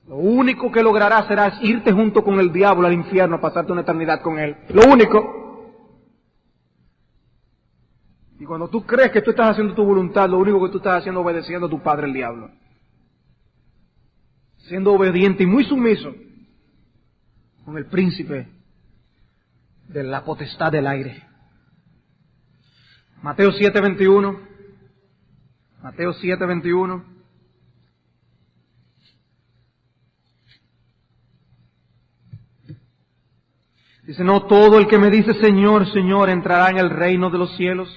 Lo único que lograrás será irte junto con el diablo al infierno, pasarte una eternidad con él. Lo único. Y cuando tú crees que tú estás haciendo tu voluntad, lo único que tú estás haciendo es obedeciendo a tu padre el diablo. Siendo obediente y muy sumiso con el príncipe de la potestad del aire. Mateo 7:21. Mateo 7:21. Dice, no todo el que me dice Señor, Señor entrará en el reino de los cielos,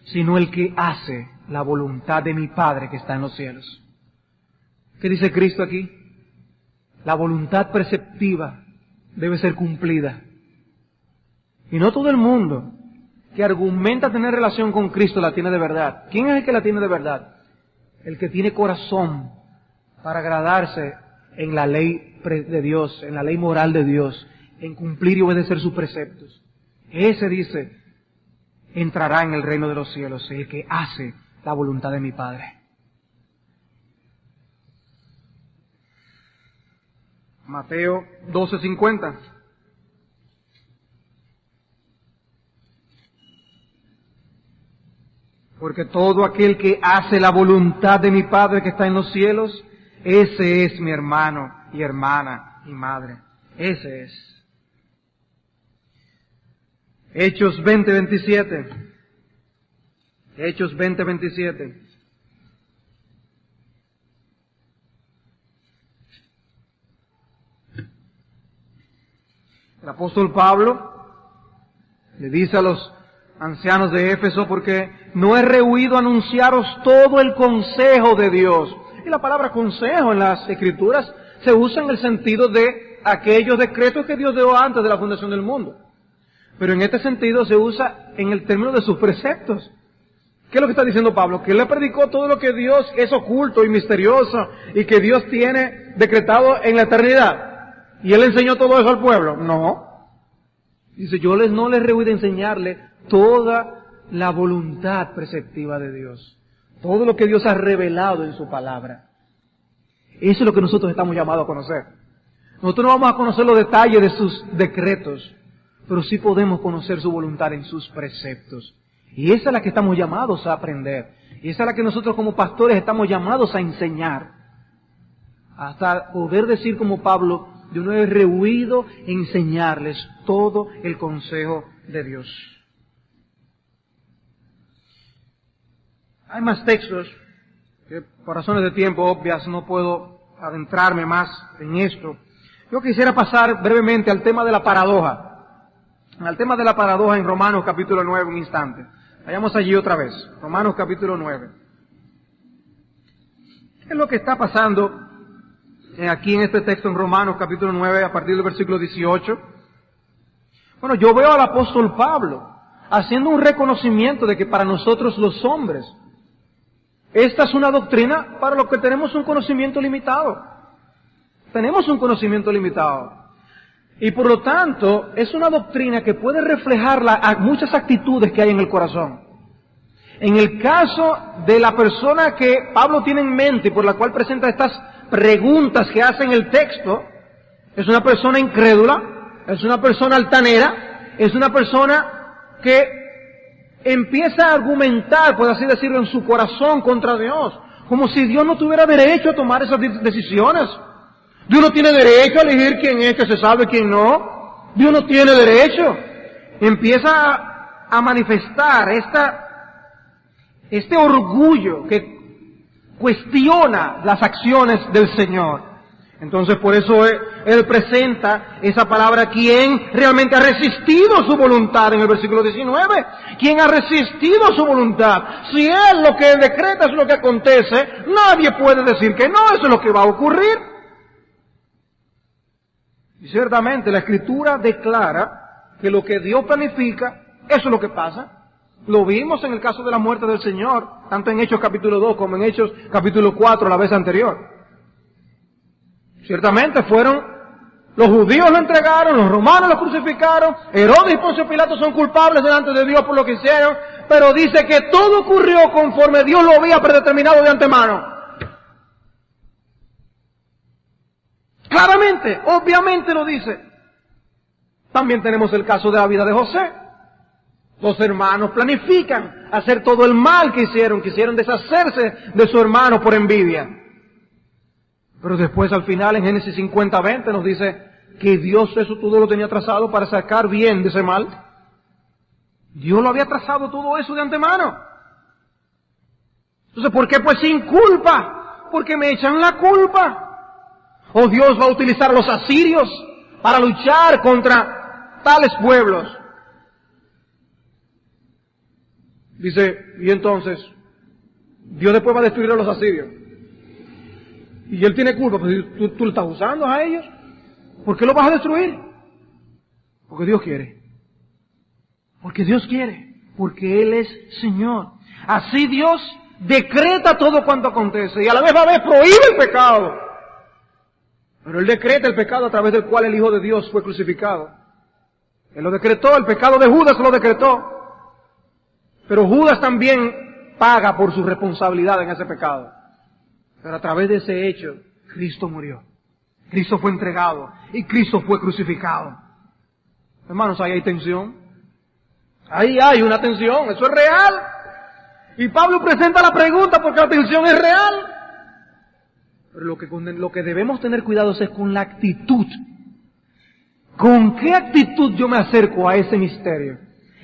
sino el que hace la voluntad de mi Padre que está en los cielos. ¿Qué dice Cristo aquí? La voluntad preceptiva debe ser cumplida. Y no todo el mundo que argumenta tener relación con Cristo la tiene de verdad. ¿Quién es el que la tiene de verdad? El que tiene corazón para agradarse en la ley de Dios, en la ley moral de Dios, en cumplir y obedecer sus preceptos. Ese dice, entrará en el reino de los cielos, el que hace la voluntad de mi Padre. Mateo 12:50. Porque todo aquel que hace la voluntad de mi Padre que está en los cielos, ese es mi hermano y hermana y madre. Ese es. Hechos 20:27. Hechos 20:27. El apóstol Pablo le dice a ancianos de Éfeso, porque no he rehuido anunciaros todo el consejo de Dios. Y la palabra consejo en las Escrituras se usa en el sentido de aquellos decretos que Dios dio antes de la fundación del mundo. Pero en este sentido se usa en el término de sus preceptos. ¿Qué es lo que está diciendo Pablo? Que él le predicó todo lo que Dios es oculto y misterioso y que Dios tiene decretado en la eternidad. ¿Y él enseñó todo eso al pueblo? No. Dice, no les rehuí de enseñarle toda la voluntad preceptiva de Dios. Todo lo que Dios ha revelado en su palabra. Eso es lo que nosotros estamos llamados a conocer. Nosotros no vamos a conocer los detalles de sus decretos, pero sí podemos conocer su voluntad en sus preceptos. Y esa es la que estamos llamados a aprender. Y esa es la que nosotros como pastores estamos llamados a enseñar. Hasta poder decir como Pablo, yo no he rehuido enseñarles todo el consejo de Dios. Hay más textos que por razones de tiempo obvias no puedo adentrarme más en esto. Yo quisiera pasar brevemente al tema de la paradoja. Al tema de la paradoja en Romanos capítulo 9 un instante. Vayamos allí otra vez. Romanos capítulo 9. ¿Qué es lo que está pasando aquí en este texto en Romanos capítulo 9 a partir del versículo 18? Bueno, yo veo al apóstol Pablo haciendo un reconocimiento de que para nosotros los hombres, esta es una doctrina para los que tenemos un conocimiento limitado. Tenemos un conocimiento limitado. Y por lo tanto, es una doctrina que puede reflejar muchas actitudes que hay en el corazón. En el caso de la persona que Pablo tiene en mente y por la cual presenta estas preguntas que hace en el texto, es una persona incrédula, es una persona altanera, es una persona que empieza a argumentar, por así decirlo, en su corazón contra Dios, como si Dios no tuviera derecho a tomar esas decisiones. Dios no tiene derecho a elegir quién es que se salve y quién no. Dios no tiene derecho. Empieza a manifestar este orgullo que cuestiona las acciones del Señor. Entonces por eso él presenta esa palabra, ¿quién realmente ha resistido su voluntad? En el versículo 19, ¿quién ha resistido su voluntad? Si Él lo que decreta es lo que acontece, nadie puede decir que no, eso es lo que va a ocurrir. Y ciertamente la Escritura declara que lo que Dios planifica, eso es lo que pasa. Lo vimos en el caso de la muerte del Señor, tanto en Hechos capítulo 2 como en Hechos capítulo 4 la vez anterior. Ciertamente los judíos lo entregaron, los romanos lo crucificaron, Herodes y Poncio Pilato son culpables delante de Dios por lo que hicieron, pero dice que todo ocurrió conforme Dios lo había predeterminado de antemano. Claramente, obviamente lo dice. También tenemos el caso de la vida de José. Los hermanos planifican hacer todo el mal que hicieron, quisieron deshacerse de su hermano por envidia. Pero después al final en Génesis 50:20 nos dice que Dios eso todo lo tenía trazado para sacar bien de ese mal. Dios lo había trazado todo eso de antemano. Entonces, ¿por qué? Pues sin culpa. Porque me echan la culpa. O Dios va a utilizar a los asirios para luchar contra tales pueblos. Dice, y entonces, Dios después va a destruir a los asirios. Y Él tiene culpa, pues tú lo estás usando a ellos. ¿Por qué lo vas a destruir? Porque Dios quiere. Porque Dios quiere. Porque Él es Señor. Así Dios decreta todo cuanto acontece. Y a la vez prohíbe el pecado. Pero Él decreta el pecado a través del cual el Hijo de Dios fue crucificado. Él lo decretó, el pecado de Judas lo decretó. Pero Judas también paga por su responsabilidad en ese pecado. Pero a través de ese hecho, Cristo murió. Cristo fue entregado y Cristo fue crucificado. Hermanos, ahí hay tensión. Ahí hay una tensión, eso es real. Y Pablo presenta la pregunta porque la tensión es real. Pero lo que debemos tener cuidado es con la actitud. ¿Con qué actitud yo me acerco a ese misterio?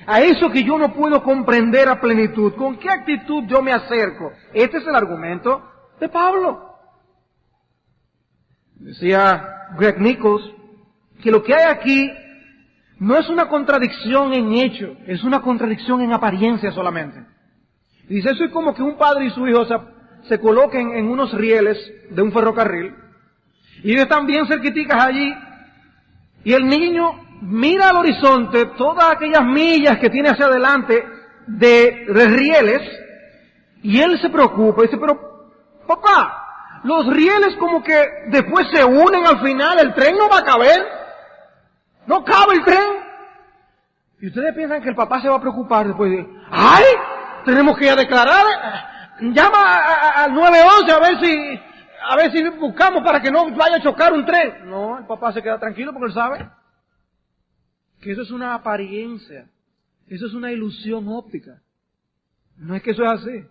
A eso que yo no puedo comprender a plenitud. ¿Con qué actitud yo me acerco? Este es el argumento de Pablo. Decía Greg Nichols que lo que hay aquí No es una contradicción en hecho, es una contradicción en apariencia solamente. Dice, eso es como que un padre y su hijo se coloquen en unos rieles de un ferrocarril, y ellos están bien cerquiticas allí, y el niño mira al horizonte todas aquellas millas que tiene hacia adelante de rieles, y él se preocupa, y dice, pero papá, los rieles como que después se unen al final, el tren no va a caber, no cabe el tren. Y ustedes piensan que el papá se va a preocupar después de, ¡ay! Tenemos que ir a declarar, llama al 911 a ver si buscamos para que no vaya a chocar un tren. No, el papá se queda tranquilo porque él sabe que eso es una apariencia, eso es una ilusión óptica. No es que eso es así.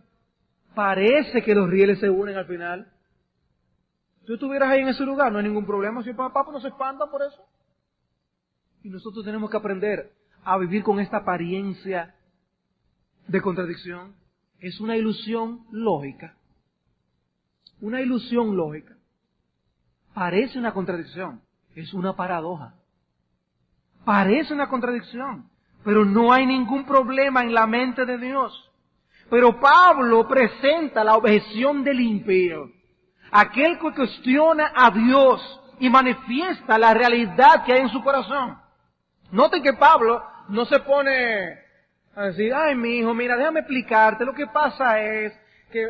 Parece que los rieles se unen al final. Si tú estuvieras ahí en ese lugar, no hay ningún problema. Si el papá no se espanta por eso. Y nosotros tenemos que aprender a vivir con esta apariencia de contradicción. Es una ilusión lógica. Una ilusión lógica. Parece una contradicción. Es una paradoja. Parece una contradicción. Pero no hay ningún problema en la mente de Dios. Pero Pablo presenta la objeción del impío. Aquel que cuestiona a Dios y manifiesta la realidad que hay en su corazón. Noten que Pablo no se pone a decir, ay mi hijo, mira, déjame explicarte, lo que pasa es que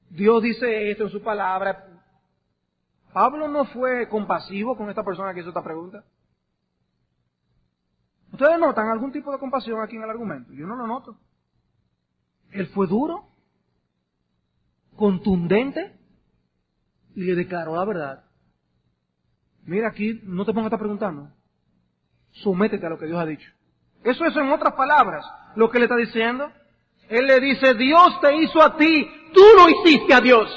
Dios dice esto en su palabra. Pablo no fue compasivo con esta persona que hizo esta pregunta. ¿Ustedes notan algún tipo de compasión aquí en el argumento? Yo no lo noto. Él fue duro, contundente, y le declaró la verdad. Mira, aquí no te pongas a estar preguntando. Sométete a lo que Dios ha dicho. Eso es, en otras palabras, lo que le está diciendo. Él le dice, Dios te hizo a ti, tú lo hiciste a Dios.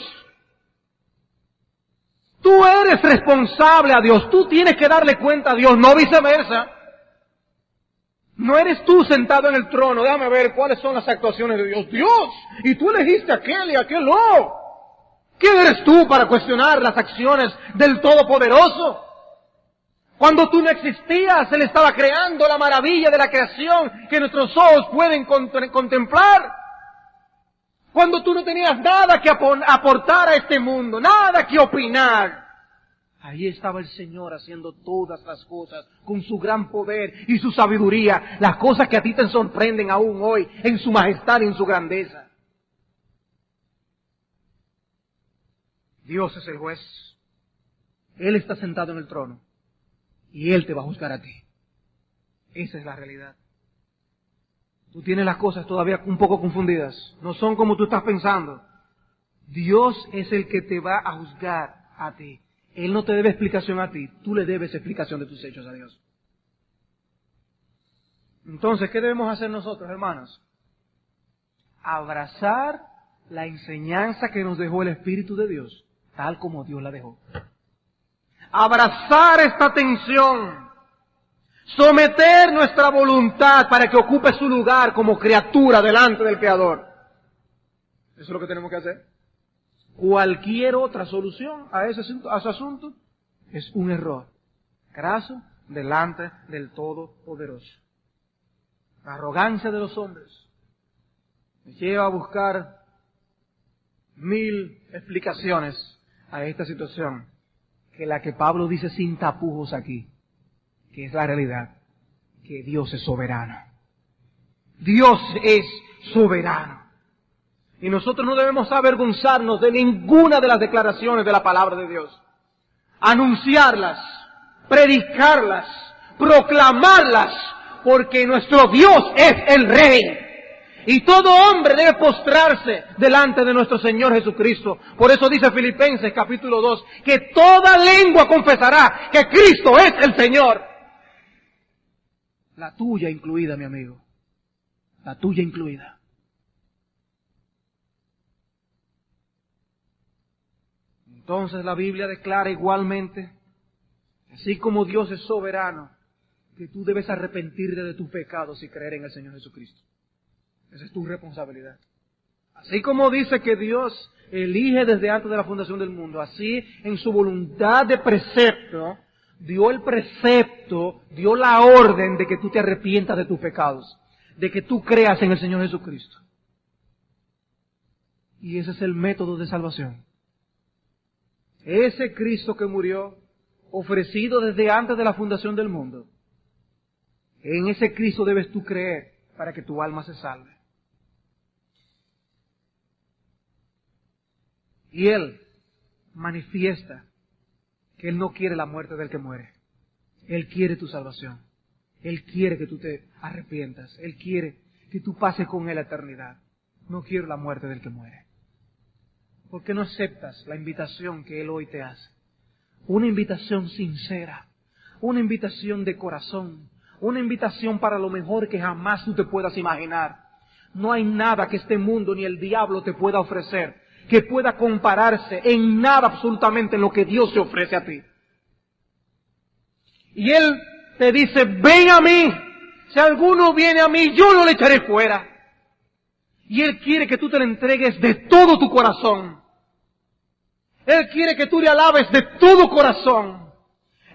Tú eres responsable a Dios, tú tienes que darle cuenta a Dios, no viceversa. No eres tú sentado en el trono, déjame ver cuáles son las actuaciones de Dios. Dios, y tú elegiste a aquel y a aquel no. ¿Quién eres tú para cuestionar las acciones del Todopoderoso? Cuando tú no existías, Él estaba creando la maravilla de la creación que nuestros ojos pueden contemplar. Cuando tú no tenías nada que aportar a este mundo, nada que opinar. Ahí estaba el Señor haciendo todas las cosas con su gran poder y su sabiduría. Las cosas que a ti te sorprenden aún hoy en su majestad y en su grandeza. Dios es el juez. Él está sentado en el trono. Y Él te va a juzgar a ti. Esa es la realidad. Tú tienes las cosas todavía un poco confundidas. No son como tú estás pensando. Dios es el que te va a juzgar a ti. Él no te debe explicación a ti. Tú le debes explicación de tus hechos a Dios. Entonces, ¿qué debemos hacer nosotros, hermanos? Abrazar la enseñanza que nos dejó el Espíritu de Dios, tal como Dios la dejó. Abrazar esta tensión, someter nuestra voluntad para que ocupe su lugar como criatura delante del Creador. Eso es lo que tenemos que hacer. Cualquier otra solución a ese asunto es un error craso delante del Todopoderoso. La arrogancia de los hombres nos lleva a buscar 1000 explicaciones a esta situación, que la que Pablo dice sin tapujos aquí, que es la realidad, que Dios es soberano. Dios es soberano. Y nosotros no debemos avergonzarnos de ninguna de las declaraciones de la palabra de Dios. Anunciarlas, predicarlas, proclamarlas, porque nuestro Dios es el Rey. Y todo hombre debe postrarse delante de nuestro Señor Jesucristo. Por eso dice Filipenses capítulo 2, que toda lengua confesará que Cristo es el Señor. La tuya incluida, mi amigo. La tuya incluida. Entonces la Biblia declara igualmente, así como Dios es soberano, que tú debes arrepentirte de tus pecados y creer en el Señor Jesucristo. Esa es tu responsabilidad. Así como dice que Dios elige desde antes de la fundación del mundo, así en su voluntad de precepto dio el precepto, dio la orden de que tú te arrepientas de tus pecados, de que tú creas en el Señor Jesucristo. Y ese es el método de salvación. Ese Cristo que murió, ofrecido desde antes de la fundación del mundo, en ese Cristo debes tú creer para que tu alma se salve. Y Él manifiesta que Él no quiere la muerte del que muere. Él quiere tu salvación. Él quiere que tú te arrepientas. Él quiere que tú pases con Él la eternidad. No quiere la muerte del que muere. ¿Por qué no aceptas la invitación que Él hoy te hace? Una invitación sincera, una invitación de corazón, una invitación para lo mejor que jamás tú te puedas imaginar. No hay nada que este mundo ni el diablo te pueda ofrecer que pueda compararse en nada absolutamente en lo que Dios te ofrece a ti. Y Él te dice, ven a mí, si alguno viene a mí, yo no le echaré fuera. Y Él quiere que tú te le entregues de todo tu corazón. Él quiere que tú le alabes de todo corazón.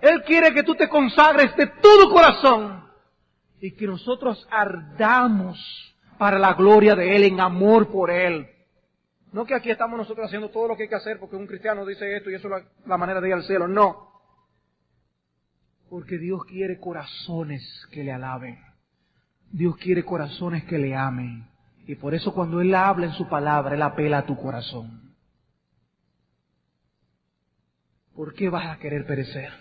Él quiere que tú te consagres de todo corazón. Y que nosotros ardamos para la gloria de Él, en amor por Él. No que aquí estamos nosotros haciendo todo lo que hay que hacer porque un cristiano dice esto y eso es la manera de ir al cielo. No. Porque Dios quiere corazones que le alaben. Dios quiere corazones que le amen. Y por eso cuando Él habla en su palabra, Él apela a tu corazón. ¿Por qué vas a querer perecer?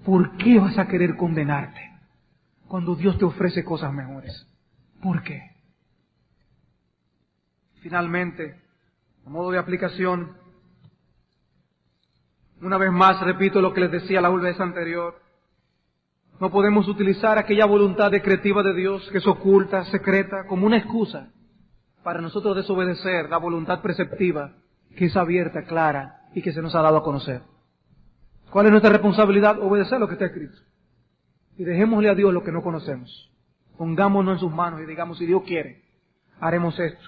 ¿Por qué vas a querer condenarte cuando Dios te ofrece cosas mejores? ¿Por qué? Finalmente, a modo de aplicación, una vez más repito lo que les decía la vez anterior. No podemos utilizar aquella voluntad decretiva de Dios que es oculta, secreta, como una excusa para nosotros desobedecer la voluntad preceptiva que es abierta, clara y que se nos ha dado a conocer. ¿Cuál es nuestra responsabilidad? Obedecer lo que está escrito. Y dejémosle a Dios lo que no conocemos. Pongámonos en sus manos y digamos, si Dios quiere, haremos esto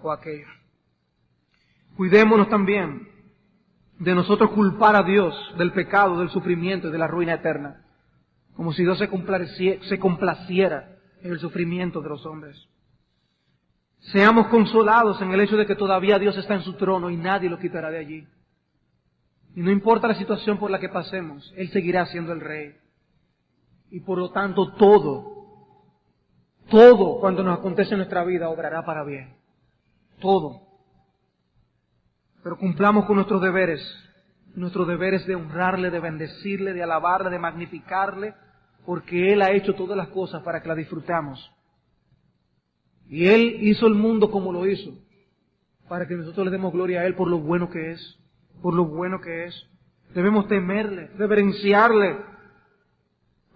o aquello. Cuidémonos también de nosotros culpar a Dios del pecado, del sufrimiento y de la ruina eterna. Como si Dios se complaciera en el sufrimiento de los hombres. Seamos consolados en el hecho de que todavía Dios está en su trono y nadie lo quitará de allí. Y no importa la situación por la que pasemos, Él seguirá siendo el Rey. Y por lo tanto todo cuando nos acontece en nuestra vida obrará para bien. Todo. Pero cumplamos con nuestros deberes. Nuestro deber es de honrarle, de bendecirle, de alabarle, de magnificarle, porque Él ha hecho todas las cosas para que las disfrutamos. Y Él hizo el mundo como lo hizo, para que nosotros le demos gloria a Él por lo bueno que es, por lo bueno que es. Debemos temerle, reverenciarle,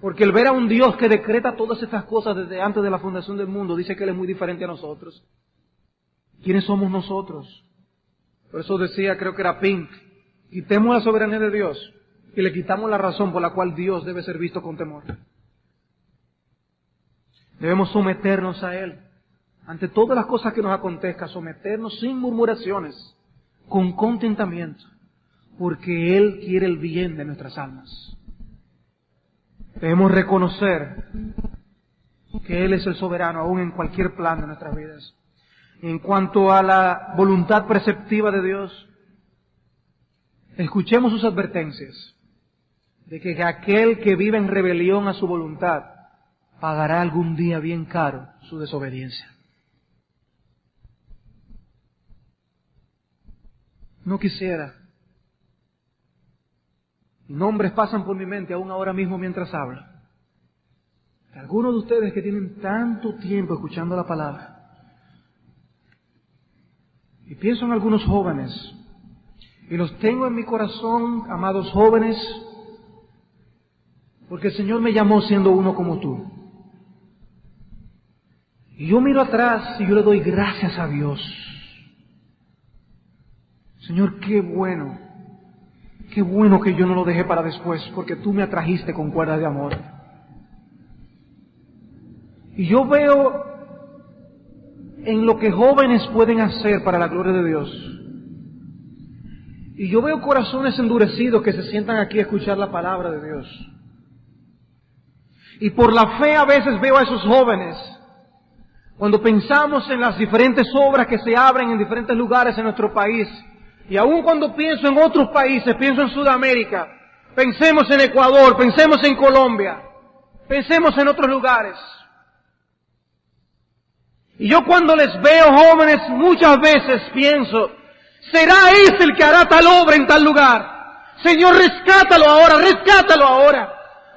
porque el ver a un Dios que decreta todas estas cosas desde antes de la fundación del mundo, dice que Él es muy diferente a nosotros. ¿Quiénes somos nosotros? Por eso decía, creo que era Pink, quitemos la soberanía de Dios y le quitamos la razón por la cual Dios debe ser visto con temor. Debemos someternos a Él. Ante todas las cosas que nos acontezcan, someternos sin murmuraciones, con contentamiento, porque Él quiere el bien de nuestras almas. Debemos reconocer que Él es el soberano aún en cualquier plan de nuestras vidas. En cuanto a la voluntad preceptiva de Dios, escuchemos sus advertencias de que aquel que vive en rebelión a su voluntad pagará algún día bien caro su desobediencia. No quisiera. Nombres pasan por mi mente aún ahora mismo mientras hablo. Algunos de ustedes que tienen tanto tiempo escuchando la palabra. Y pienso en algunos jóvenes. Y los tengo en mi corazón, amados jóvenes, porque el Señor me llamó siendo uno como tú. Y yo miro atrás y yo le doy gracias a Dios. Señor, qué bueno que yo no lo dejé para después, porque tú me atrajiste con cuerdas de amor. Y yo veo en lo que jóvenes pueden hacer para la gloria de Dios. Y yo veo corazones endurecidos que se sientan aquí a escuchar la palabra de Dios. Y por la fe a veces veo a esos jóvenes, cuando pensamos en las diferentes obras que se abren en diferentes lugares en nuestro país, y aun cuando pienso en otros países, pienso en Sudamérica, pensemos en Ecuador, pensemos en Colombia, pensemos en otros lugares. Y yo cuando les veo jóvenes muchas veces pienso, ¿será ese el que hará tal obra en tal lugar? Señor, rescátalo ahora,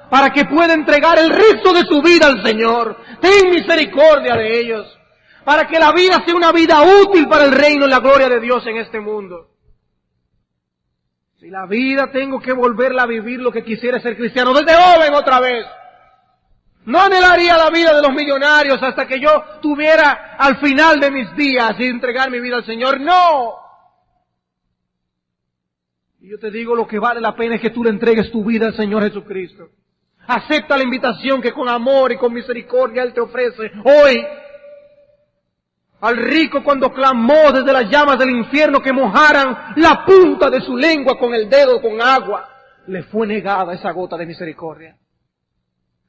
para que pueda entregar el resto de su vida al Señor. Ten misericordia de ellos, para que la vida sea una vida útil para el reino y la gloria de Dios en este mundo. Si la vida tengo que volverla a vivir lo que quisiera ser cristiano, desde joven otra vez. No anhelaría la vida de los millonarios hasta que yo tuviera al final de mis días y entregar mi vida al Señor. ¡No! Y yo te digo, lo que vale la pena es que tú le entregues tu vida al Señor Jesucristo. Acepta la invitación que con amor y con misericordia Él te ofrece hoy. Al rico cuando clamó desde las llamas del infierno que mojaran la punta de su lengua con el dedo con agua, le fue negada esa gota de misericordia.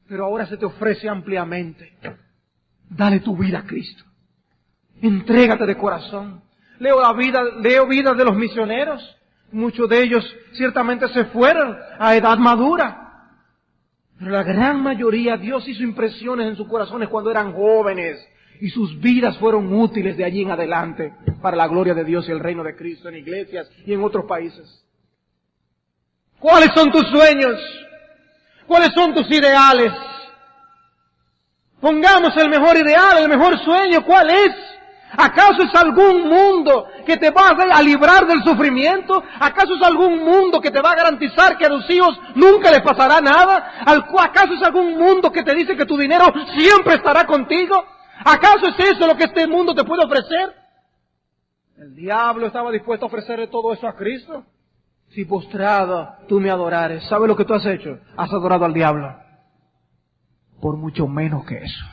Pero ahora se te ofrece ampliamente. Dale tu vida a Cristo. Entrégate de corazón. Leo vidas de los misioneros. Muchos de ellos ciertamente se fueron a edad madura. Pero la gran mayoría, Dios hizo impresiones en sus corazones cuando eran jóvenes. Y sus vidas fueron útiles de allí en adelante para la gloria de Dios y el reino de Cristo en iglesias y en otros países. ¿Cuáles son tus sueños? ¿Cuáles son tus ideales? Pongamos el mejor ideal, el mejor sueño. ¿Cuál es? ¿Acaso es algún mundo que te va a librar del sufrimiento? ¿Acaso es algún mundo que te va a garantizar que a tus hijos nunca les pasará nada? ¿Acaso es algún mundo que te dice que tu dinero siempre estará contigo? ¿Acaso es eso lo que este mundo te puede ofrecer? El diablo estaba dispuesto a ofrecerle todo eso a Cristo. Si postrado tú me adorares, ¿sabes lo que tú has hecho? Has adorado al diablo. Por mucho menos que eso.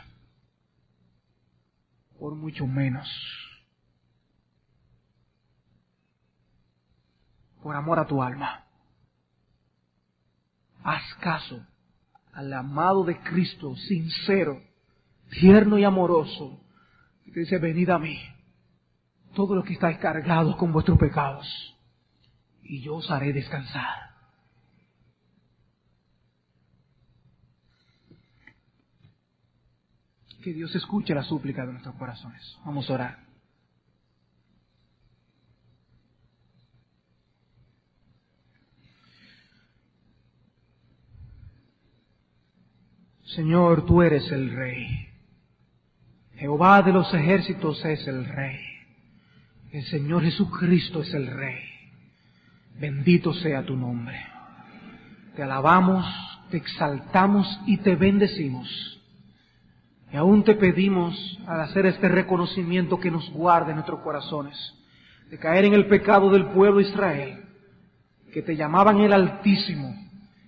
Por mucho menos. Por amor a tu alma. Haz caso al amado de Cristo, sincero, tierno y amoroso, que dice, venid a mí, todos los que estáis cargados con vuestros pecados, y yo os haré descansar. Que Dios escuche la súplica de nuestros corazones. Vamos a orar. Señor, tú eres el Rey. Jehová de los ejércitos es el Rey. El Señor Jesucristo es el Rey. Bendito sea tu nombre. Te alabamos, te exaltamos y te bendecimos. Y aún te pedimos, al hacer este reconocimiento, que nos guarde nuestros corazones de caer en el pecado del pueblo de Israel, que te llamaban el Altísimo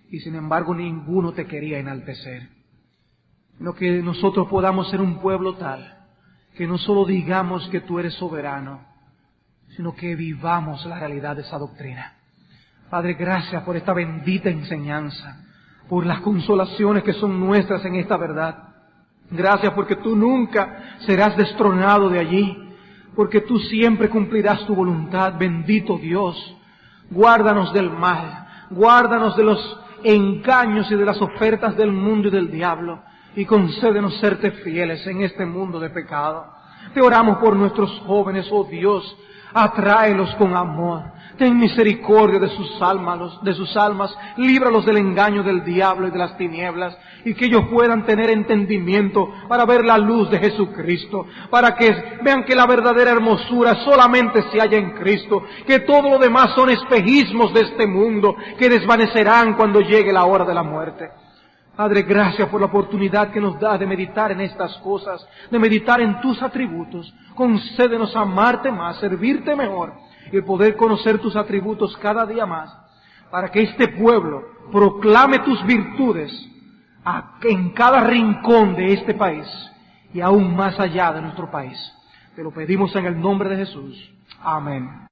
y sin embargo ninguno te quería enaltecer. Sino que nosotros podamos ser un pueblo tal que no solo digamos que tú eres soberano, sino que vivamos la realidad de esa doctrina. Padre, gracias por esta bendita enseñanza, por las consolaciones que son nuestras en esta verdad. Gracias porque tú nunca serás destronado de allí, porque tú siempre cumplirás tu voluntad. Bendito Dios, guárdanos del mal, guárdanos de los engaños y de las ofertas del mundo y del diablo, y concédenos serte fieles en este mundo de pecado. Te oramos por nuestros jóvenes, oh Dios, atráelos con amor. Ten misericordia de sus almas, líbralos del engaño del diablo y de las tinieblas, y que ellos puedan tener entendimiento para ver la luz de Jesucristo, para que vean que la verdadera hermosura solamente se halla en Cristo, que todo lo demás son espejismos de este mundo, que desvanecerán cuando llegue la hora de la muerte. Padre, gracias por la oportunidad que nos da de meditar en estas cosas, de meditar en tus atributos. Concédenos amarte más, servirte mejor, y el poder conocer tus atributos cada día más, para que este pueblo proclame tus virtudes en cada rincón de este país y aún más allá de nuestro país. Te lo pedimos en el nombre de Jesús. Amén.